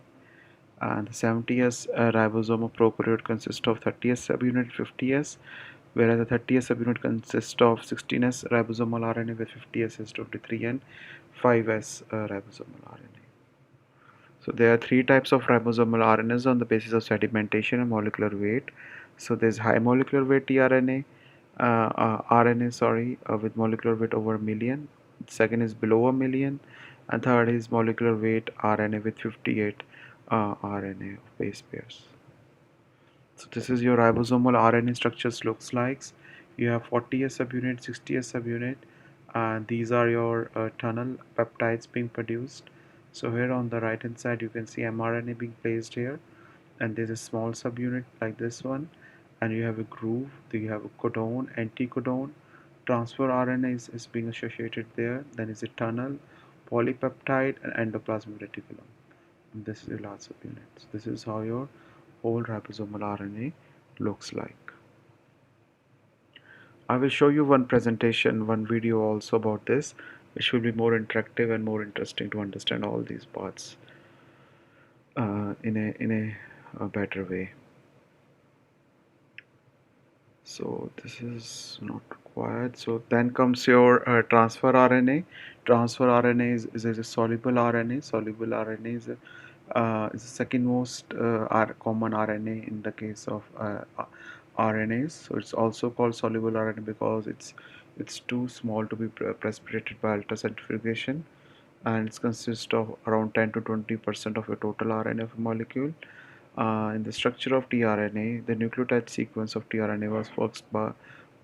And the 70S ribosome of prokaryote consists of 30S subunit, 50S, whereas the 30S subunit consists of 16S ribosomal RNA with 50S is 23 and 5S ribosomal RNA. So there are three types of ribosomal RNAs on the basis of sedimentation and molecular weight. So there's high molecular weight tRNA, RNA, sorry, with molecular weight over a million. Second is below a million, and third is molecular weight RNA with 58 RNA base pairs. So this is your ribosomal RNA structures looks like. You have 40S subunit, 60S subunit, and these are your tunnel peptides being produced. So here on the right hand side you can see mRNA being placed here, and there's a small subunit like this one, and you have a groove, you have a codon, anticodon, transfer RNA is being associated there, then is a tunnel, polypeptide, and endoplasmic reticulum. And this is your last subunit. So this is how your whole ribosomal RNA looks like. I will show you one presentation, one video also about this, which will be more interactive and more interesting to understand all these parts in a better way. So this is not required. So then comes your transfer RNA. Transfer RNA is a soluble RNA. Soluble RNA is the second most common RNA in the case of RNAs. So it's also called soluble RNA because it's too small to be precipitated by ultracentrifugation, and it consists of around 10 to 20% of your total RNA of a molecule. In the structure of tRNA, the nucleotide sequence of tRNA was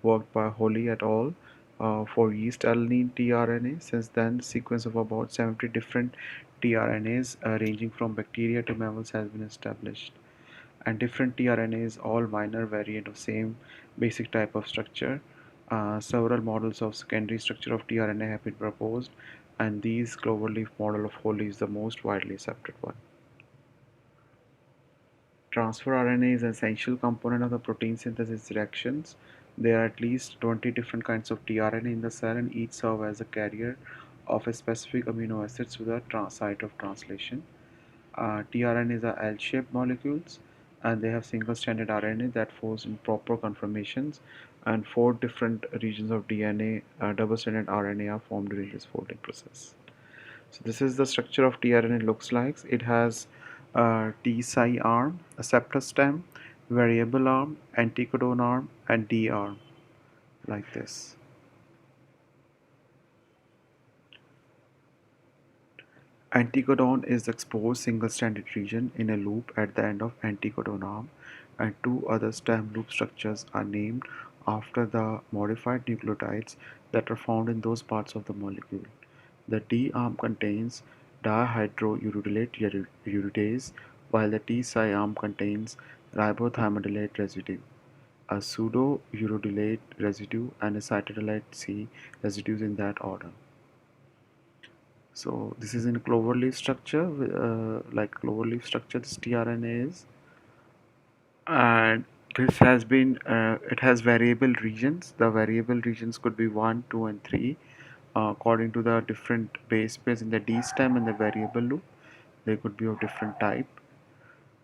worked by Holly et al. For yeast alanine tRNA. Since then, the sequence of about 70 different tRNAs ranging from bacteria to mammals has been established. And different tRNAs, all minor variant of same basic type of structure. Several models of secondary structure of tRNA have been proposed, and these cloverleaf model of Holly is the most widely accepted one. Transfer RNA is an essential component of the protein synthesis reactions. There are at least 20 different kinds of tRNA in the cell, and each serve as a carrier of a specific amino acid to the site of translation. tRNAs are L-shaped molecules, and they have single-stranded RNA that folds in proper conformations, and four different regions of DNA, double-stranded RNA, are formed during this folding process. So this is the structure of tRNA looks like. It has T-psi arm, acceptor stem, variable arm, anticodon arm, and D arm, like this. Anticodon is the exposed single-stranded region in a loop at the end of anticodon arm, and two other stem loop structures are named after the modified nucleotides that are found in those parts of the molecule. The D arm contains dihydrourylate uridase, while the T-psi arm contains ribothiamidylate residue, a pseudo-urylate residue, and a citadylate C residues in that order. So this is in cloverleaf structure, like cloverleaf structure this tRNA is, and this has been it has variable regions. The variable regions could be 1, 2, and 3 according to the different base pairs in the D stem and the variable loop. They could be of different type.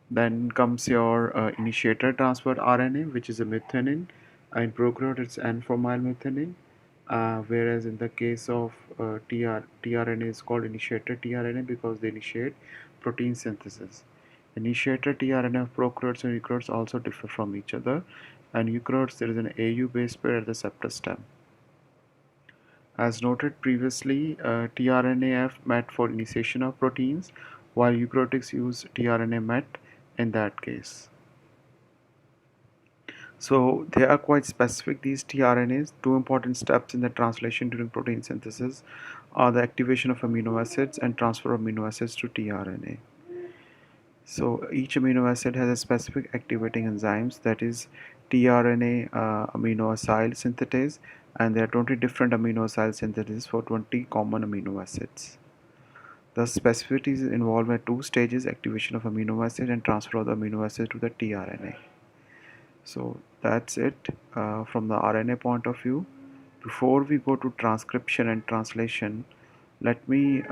Then comes your initiator transferred RNA, which is a methionine. In prokaryote, it's N-formylmethionine, whereas in the case of tRNA is called initiator tRNA because they initiate protein synthesis. Initiator tRNA of prokaryotes and eukaryotes also differ from each other. And eukaryotes, there is an AU base pair at the septal stem. As noted previously, tRNAF met for initiation of proteins, while eukaryotics use tRNA met in that case. So they are quite specific, these tRNAs. Two important steps in the translation during protein synthesis are the activation of amino acids and transfer of amino acids to tRNA. So each amino acid has a specific activating enzymes, that is tRNA amino acyl synthetase, and there are 20 different amino acyl synthetases for 20 common amino acids. The specificities involved in two stages: activation of amino acid and transfer of the amino acid to the tRNA. So that's it from the RNA point of view. Before we go to transcription and translation, let me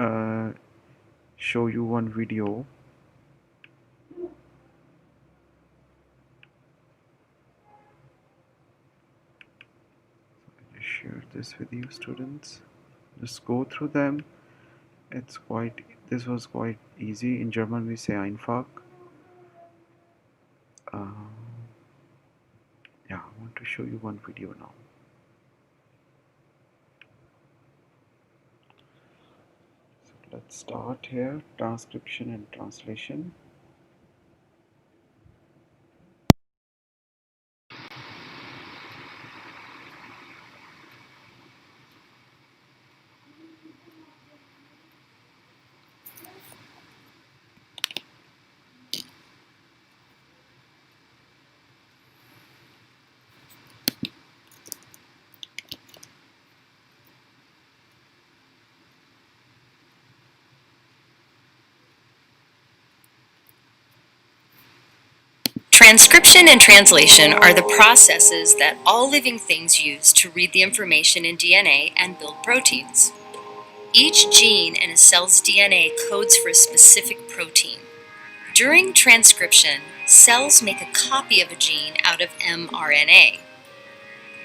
show you one video. Share this with you, students. Just go through them. This was quite easy. In German we say einfach. Yeah, I want to show you one video now. So let's start here, transcription and translation. Transcription and translation are the processes that all living things use to read the information in DNA and build proteins. Each gene in a cell's DNA codes for a specific protein. During transcription, cells make a copy of a gene out of mRNA.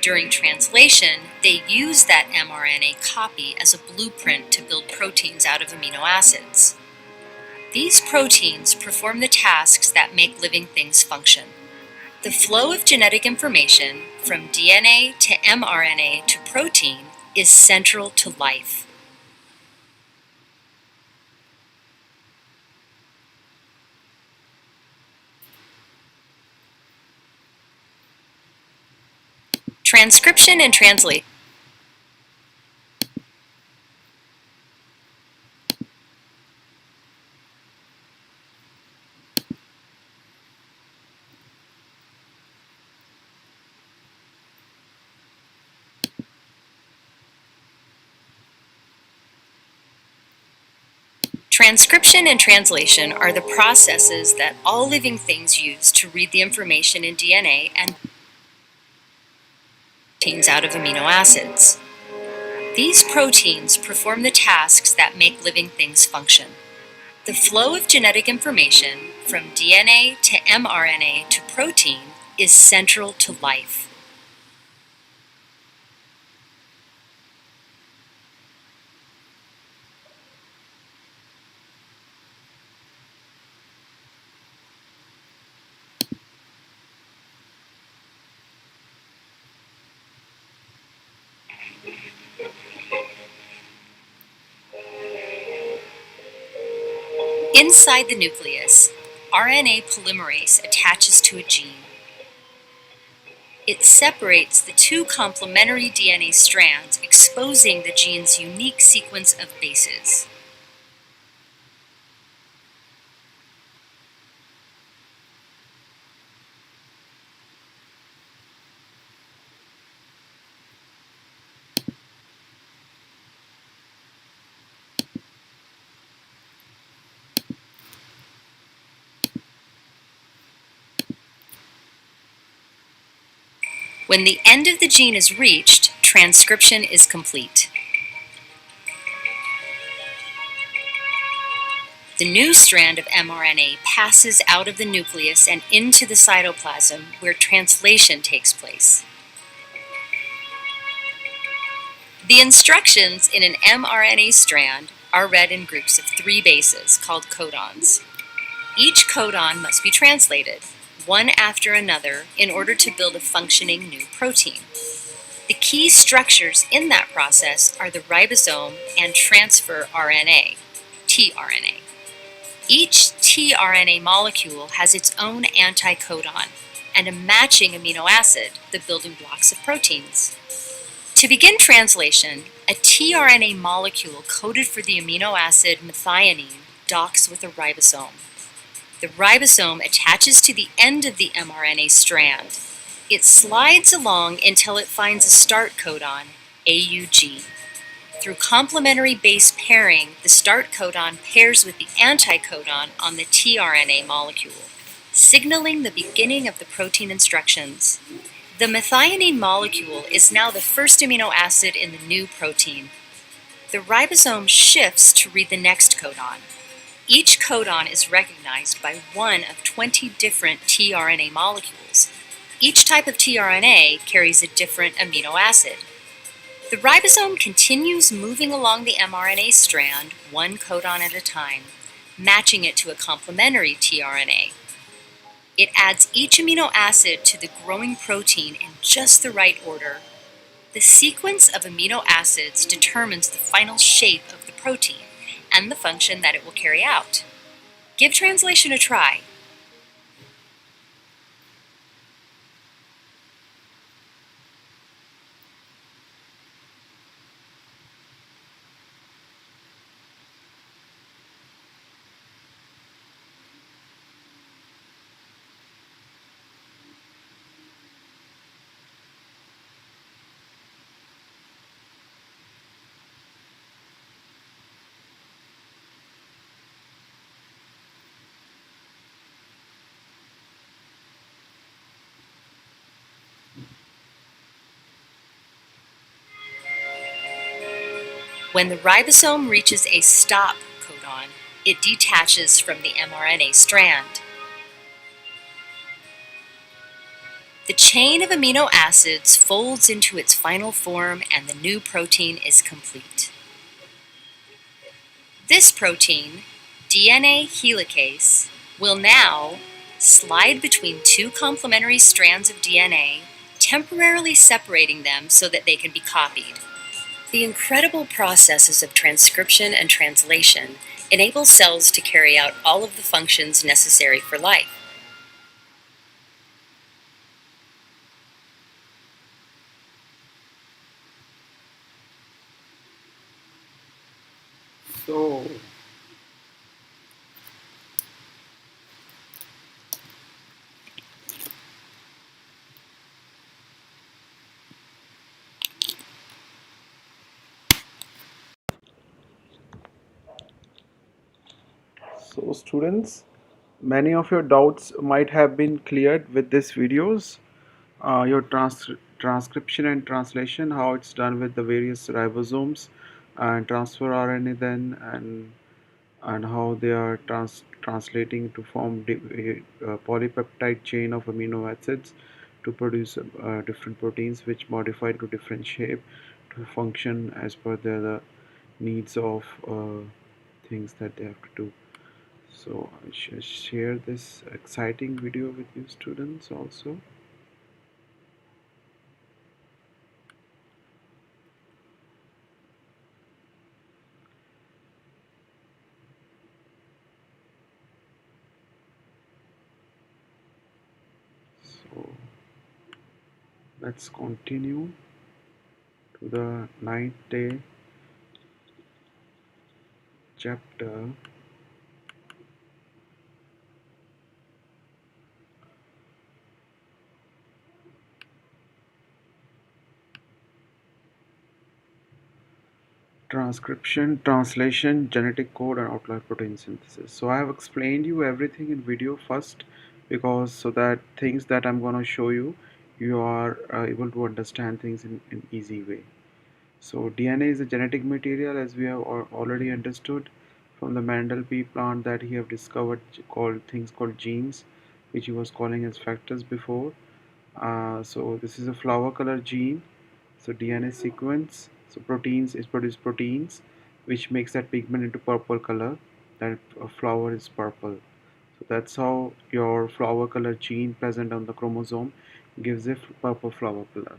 During translation, they use that mRNA copy as a blueprint to build proteins out of amino acids. These proteins perform the tasks that make living things function. The flow of genetic information from DNA to mRNA to protein is central to life. Transcription and translation. Transcription and translation are the processes that all living things use to read the information in DNA and proteins out of amino acids. These proteins perform the tasks that make living things function. The flow of genetic information from DNA to mRNA to protein is central to life. Inside the nucleus, RNA polymerase attaches to a gene. It separates the two complementary DNA strands, exposing the gene's unique sequence of bases. When the end of the gene is reached, transcription is complete. The new strand of mRNA passes out of the nucleus and into the cytoplasm, where translation takes place. The instructions in an mRNA strand are read in groups of 3 bases called codons. Each codon must be translated, one after another, in order to build a functioning new protein. The key structures in that process are the ribosome and transfer RNA, tRNA. Each tRNA molecule has its own anticodon and a matching amino acid, the building blocks of proteins. To begin translation, a tRNA molecule coded for the amino acid methionine docks with a ribosome. The ribosome attaches to the end of the mRNA strand. It slides along until it finds a start codon, AUG. Through complementary base pairing, the start codon pairs with the anticodon on the tRNA molecule, signaling the beginning of the protein instructions. The methionine molecule is now the first amino acid in the new protein. The ribosome shifts to read the next codon. Each codon is recognized by one of 20 different tRNA molecules. Each type of tRNA carries a different amino acid. The ribosome continues moving along the mRNA strand, one codon at a time, matching it to a complementary tRNA. It adds each amino acid to the growing protein in just the right order. The sequence of amino acids determines the final shape of the protein and the function that it will carry out. Give translation a try. When the ribosome reaches a stop codon, it detaches from the mRNA strand. The chain of amino acids folds into its final form and the new protein is complete. This protein, DNA helicase, will now slide between two complementary strands of DNA, temporarily separating them so that they can be copied. The incredible processes of transcription and translation enable cells to carry out all of the functions necessary for life. So, students, many of your doubts might have been cleared with this videos. Your transcription and translation, how it's done with the various ribosomes and transfer RNA then, and how they are translating to form polypeptide chain of amino acids to produce different proteins which modify to different shape to function as per the needs of things that they have to do. So I shall share this exciting video with you students also. let's continue to the ninth day chapter. Transcription, translation, genetic code, and outlier protein synthesis. So I have explained you everything in video first, because so that things that I'm going to show you, you are able to understand things in easy way. So DNA is a genetic material, as we have already understood from the Mendel pea plant, that he have discovered called genes, which he was calling as factors before. So this is a flower color gene. So DNA sequence. So proteins is produce proteins, which makes that pigment into purple color. That flower is purple. So that's how your flower color gene present on the chromosome gives a purple flower color.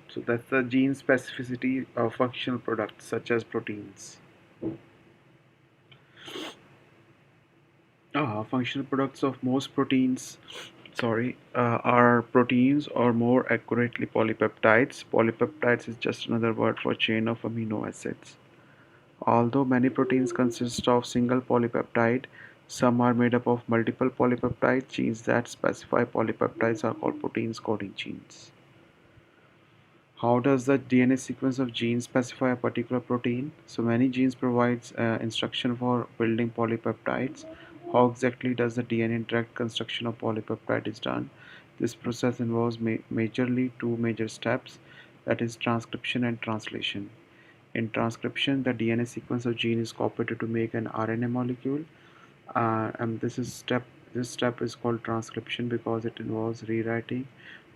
So that's the gene specificity of functional products such as proteins. Functional products of most proteins, are proteins, or more accurately polypeptides. Polypeptides is just another word for chain of amino acids. Although many proteins consist of single polypeptide, some are made up of multiple polypeptide. Genes that specify polypeptides are called proteins coding genes. How does the DNA sequence of genes specify a particular protein? So many genes provides instruction for building polypeptides. How exactly does the DNA direct construction of polypeptide is done? This process involves majorly two major steps, that is transcription and translation. In transcription, the DNA sequence of gene is copied to make an RNA molecule, and this step is called transcription because it involves rewriting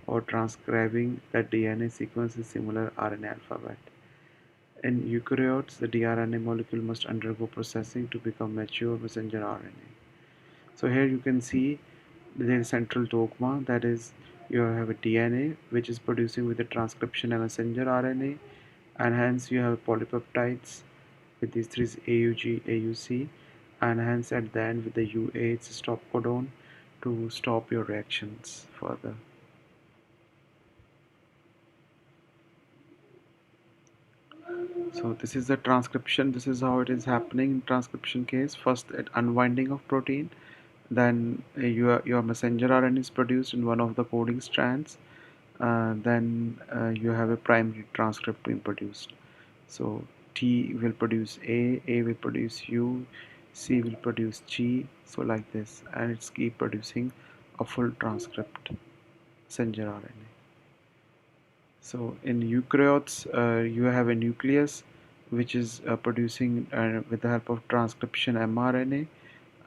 or transcribing the DNA sequence in similar RNA alphabet. In eukaryotes, the dRNA molecule must undergo processing to become mature messenger RNA. So here you can see there is central dogma, that is, you have a DNA which is producing with the transcription a messenger RNA, and hence you have polypeptides with these three AUG, AUC, and hence at the end with the UA, it's a stop codon to stop your reactions further. So this is the transcription. This is how it is happening in transcription case. First, at unwinding of protein, then your messenger RNA is produced in one of the coding strands. Then you have a primary transcript being produced. So T will produce A will produce U, C will produce G. So like this, and it's keep producing a full transcript messenger RNA. So in eukaryotes, you have a nucleus which is producing with the help of transcription mRNA.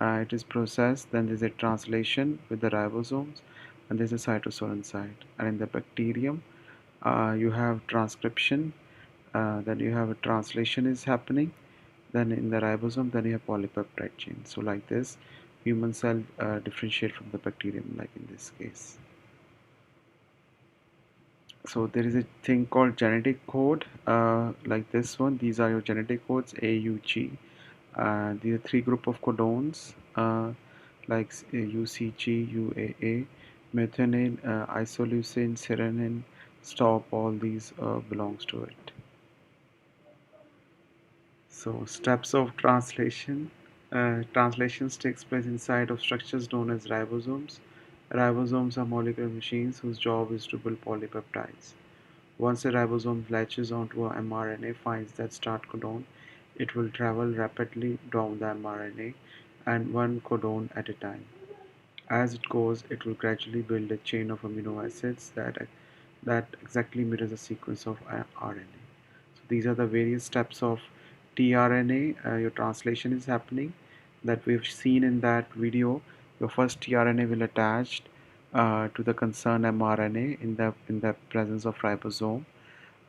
It is processed, then there's a translation with the ribosomes, and there's a cytosol inside. And in the bacterium, you have transcription, then you have a translation is happening, then in the ribosome, then you have polypeptide chain. So like this, human cell differentiate from the bacterium, like in this case. So there is a thing called genetic code, like this one. These are your genetic codes, AUG. These are three group of codons, like UCG, UAA, methionine, isoleucine, serine, stop. All these belongs to it. So steps of translation. Translations takes place inside of structures known as ribosomes. Ribosomes are molecular machines whose job is to build polypeptides. Once a ribosome latches onto a mRNA, finds that start codon, it will travel rapidly down the mRNA and one codon at a time. As it goes, it will gradually build a chain of amino acids that exactly mirrors the sequence of RNA. So these are the various steps of tRNA. Your translation is happening that we've seen in that video. Your first tRNA will attach to the concerned mRNA in the presence of ribosome.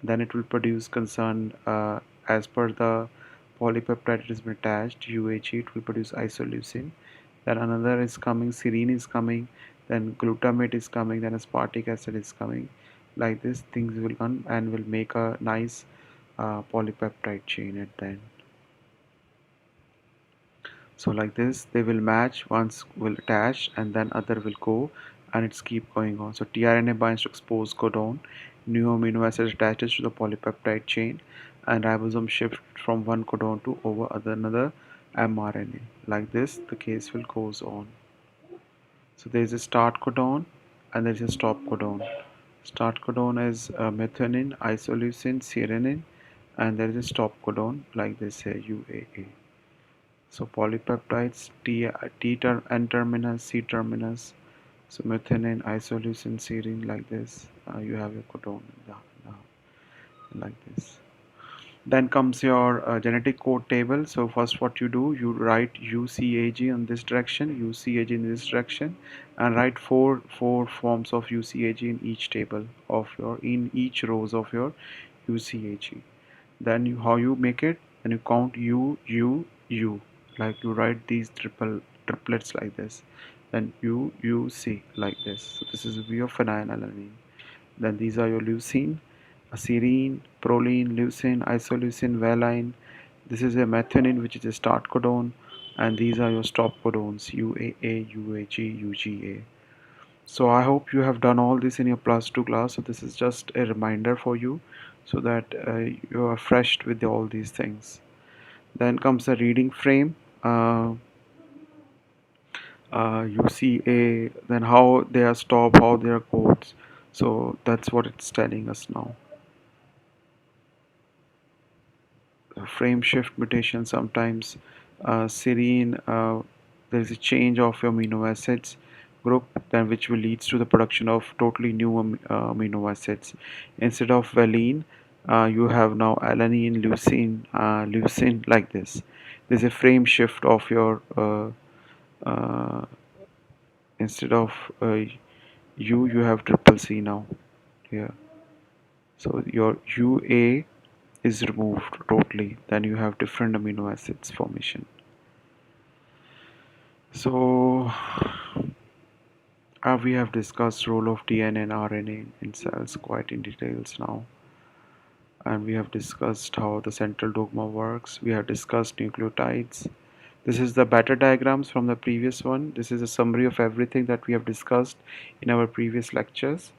Then it will produce concerned as per the polypeptide it is attached UAG. It will produce isoleucine. Then another is coming, serine is coming, then glutamate is coming, then aspartic acid is coming. Like this, things will come and will make a nice polypeptide chain at the end. So like this, they will match, once will attach and then other will go, and it's keep going on. So tRNA binds to exposed codon, new amino acid attaches to the polypeptide chain, and ribosome shift from one codon to over another mRNA. Like this, the case will goes on. So there is a start codon and there is a stop codon. Start codon is methionine, isoleucine, serine, and there is a stop codon like this here, UAA. So polypeptides N terminus, C terminus. So methionine, isoleucine, serine like this. You have your codon like this. Then comes your genetic code table. So first what you do, you write UCAG in this direction, UCAG in this direction, and write four forms of UCAG in each table of your, in each rows of your UCAG. Then how you make it, and you count U, like you write these triplets like this. Then UC like this. So this is your phenylalanine. Then these are your leucine, serine, proline, leucine, isoleucine, valine. This is a methionine, which is a start codon, and these are your stop codons, UAA, UAG, UGA. So I hope you have done all this in your plus 2 class. So this is just a reminder for you, so that you are fresh with all these things. Then comes the reading frame. You see then how they are stopped, how they are codes. So that's what it's telling us now. Frame shift mutation, sometimes serine, there is a change of your amino acids group, then which will leads to the production of totally new amino acids. Instead of valine, you have now alanine, leucine like this. There's a frame shift of your instead of you have triple C now here. So your UA is removed totally, then you have different amino acids formation. So we have discussed role of DNA and RNA in cells quite in details now, and we have discussed how the central dogma works. We have discussed nucleotides. This is the batter diagrams from the previous one. This is a summary of everything that we have discussed in our previous lectures.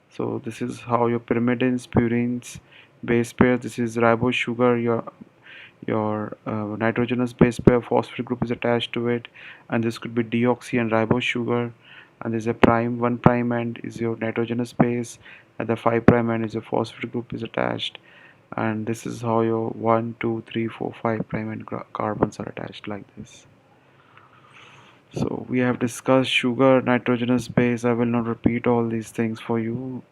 So this is how your pyrimidines, purines, base pairs. This is ribose sugar, your nitrogenous base pair, phosphate group is attached to it, and this could be deoxy and ribose sugar. And there's a prime, 1' end is your nitrogenous base, and the 5' end is your phosphate group is attached. And this is how your 1, 2, 3, 4, 5' end carbons are attached like this. So we have discussed sugar, nitrogenous base. I will not repeat all these things for you.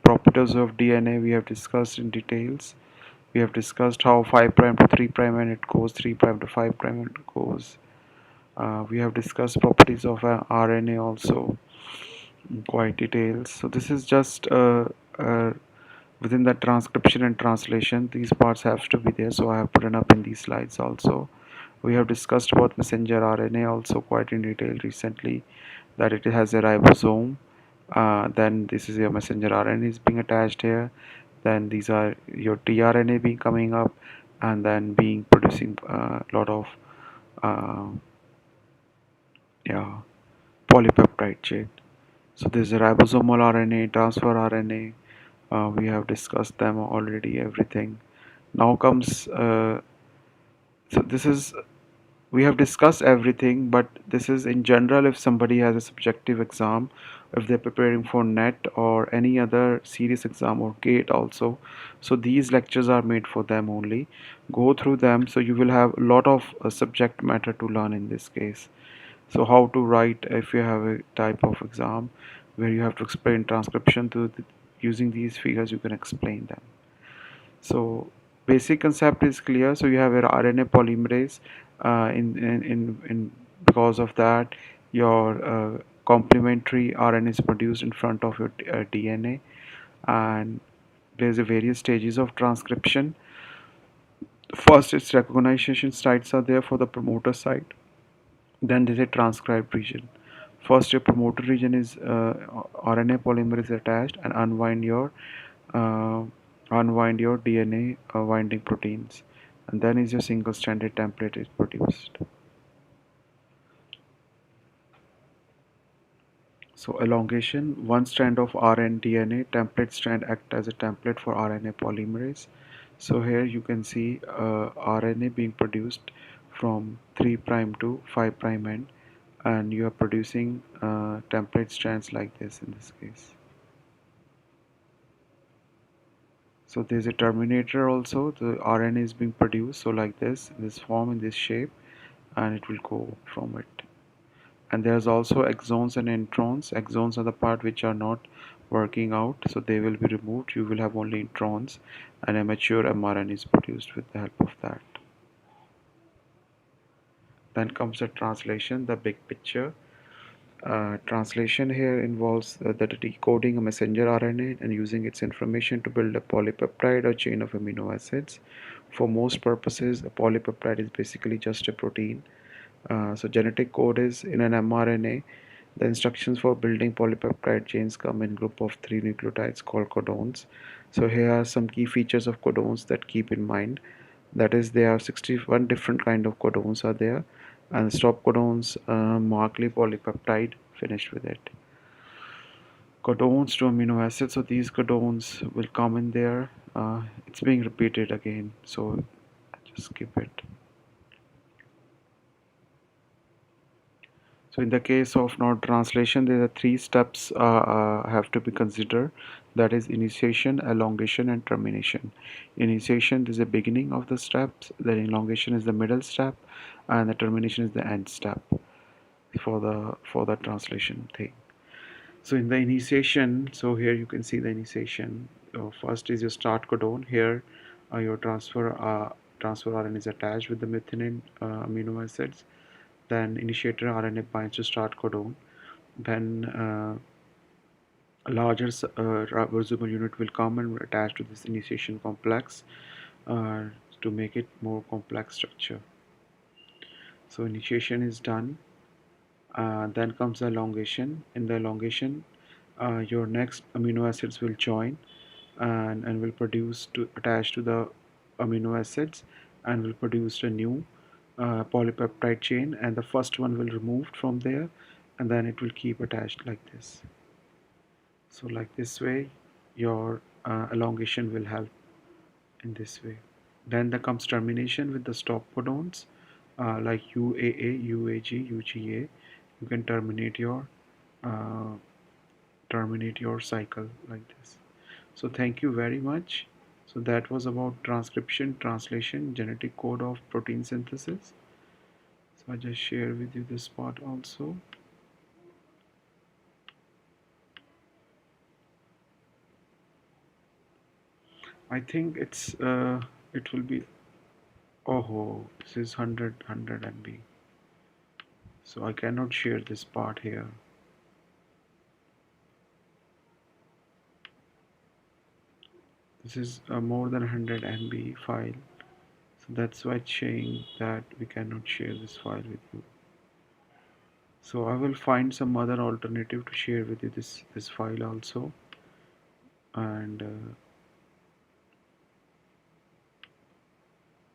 Properties of DNA we have discussed in details. We have discussed how 5' to 3' and it goes, 3' to 5' and it goes. We have discussed properties of RNA also in quite details. So this is just within the transcription and translation. These parts have to be there, so I have put it up in these slides also. We have discussed about messenger RNA also quite in detail recently, that it has a ribosome. Then this is your messenger RNA is being attached here. Then these are your tRNA being coming up, and then being producing a lot of uh, yeah, polypeptide chain. So there's a ribosomal RNA, transfer RNA. We have discussed them already, everything. Now comes so this is, we have discussed everything, but this is in general if somebody has a subjective exam, if they're preparing for NET or any other serious exam or GATE also. So these lectures are made for them only. Go through them, so you will have a lot of subject matter to learn in this case. So how to write if you have a type of exam where you have to explain transcription to using these figures, you can explain them. So basic concept is clear. So you have your RNA polymerase. In because of that, your complementary RNA is produced in front of your DNA, and there's a various stages of transcription. First, its recognition sites are there for the promoter site. Then there's a transcribed region. First, your promoter region is RNA polymerase attached and uh, unwind your DNA winding proteins, and then is your single stranded template is produced. So elongation, one strand of rNDNA template strand act as a template for RNA polymerase. So here you can see RNA being produced from 3' to 5' end, and you are producing template strands like this in this case. So there's a terminator also, the RNA is being produced, so like this, in this form, in this shape, and it will go from it. And there's also exons and introns. Exons are the part which are not working out, so they will be removed. You will have only introns, and a mature mRNA is produced with the help of that. Then comes the translation, the big picture. Translation here involves the decoding a messenger RNA and using its information to build a polypeptide or chain of amino acids. For most purposes, a polypeptide is basically just a protein. So genetic code is in an mRNA. The instructions for building polypeptide chains come in group of 3 nucleotides called codons. So here are some key features of codons that keep in mind. That is, there are 61 different kind of codons are there, and stop codons mark polypeptide finished with it. Codons to amino acids, so these codons will come in there. It's being repeated again, so just skip it. So in the case of node translation, there are three steps have to be considered. That is initiation, elongation, and termination. Initiation is the beginning of the steps. Then elongation is the middle step, and the termination is the end step for the translation thing. So in the initiation, so here you can see the initiation. First is your start codon. Here, your transfer RNA is attached with the methionine amino acids. Then initiator RNA binds to start codon. Then a larger ribosomal unit will come and attach to this initiation complex uh, to make it more complex structure. So initiation is done. Then comes the elongation. In the elongation, your next amino acids will join and will produce to attach to the amino acids and will produce a new polypeptide chain, and the first one will removed from there, and then it will keep attached like this. So like this way your elongation will help in this way. Then there comes termination with the stop codons like UAA, UAG, UGA. You can uh, terminate your cycle like this. So thank you very much. So that was about transcription, translation, genetic code of protein synthesis. So I just share with you this part also. I think it will be, oh, this is 100 MB. So I cannot share this part here. This is a more than 100 MB file. So that's why it's saying that we cannot share this file with you. So I will find some other alternative to share with you this file also. And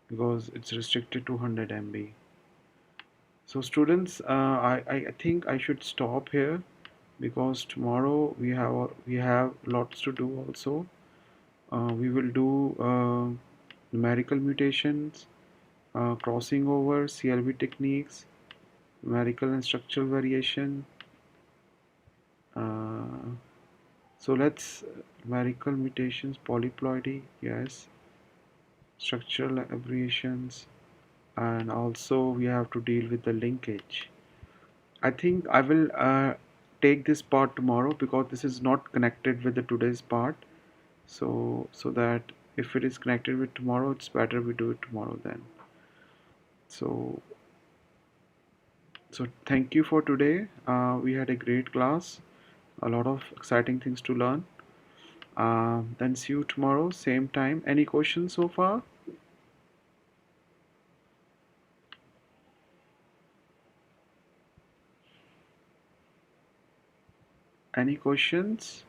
because it's restricted to 100 MB. So students, I think I should stop here because tomorrow we have lots to do also. We will do numerical mutations, crossing over, CLB techniques, numerical and structural variation. Uh, so let's numerical mutations, polyploidy, yes, structural abbreviations, and also we have to deal with the linkage. I think I will take this part tomorrow because this is not connected with the today's part. So that if it is connected with tomorrow, it's better we do it tomorrow then. So thank you for today. We had a great class, a lot of exciting things to learn. Then see you tomorrow, same time. Any questions so far? Any questions?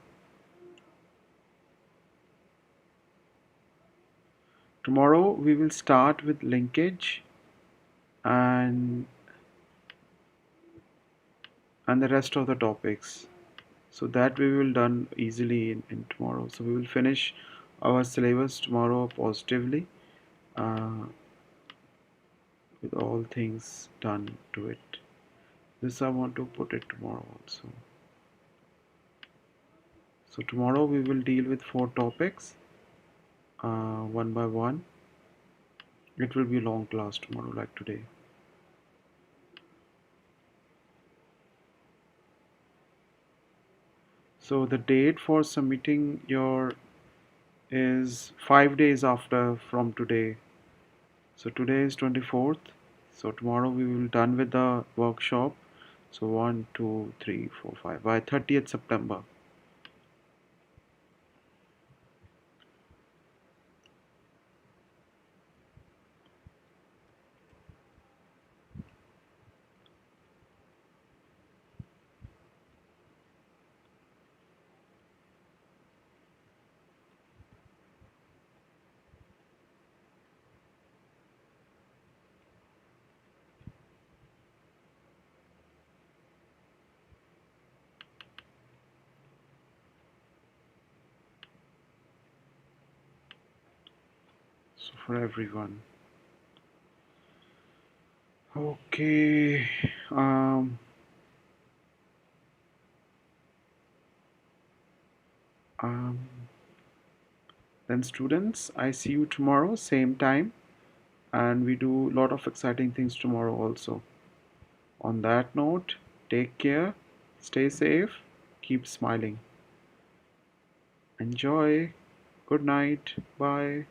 Tomorrow we will start with linkage and the rest of the topics. so that we will done easily in tomorrow. So we will finish our syllabus tomorrow positively, uh, with all things done to it. This I want to put it tomorrow also. So tomorrow we will deal with 4 topics, one by one. It will be a long class tomorrow like today. So the date for submitting your is 5 days after from today. So today is 24th. So tomorrow we will done with the workshop. So 1, 2, 3, 4, 5 by 30th September. So for everyone. Okay. Um, um, then students, I see you tomorrow, same time, and we do a lot of exciting things tomorrow also. On that note, take care, stay safe, keep smiling. Enjoy. Good night. Bye.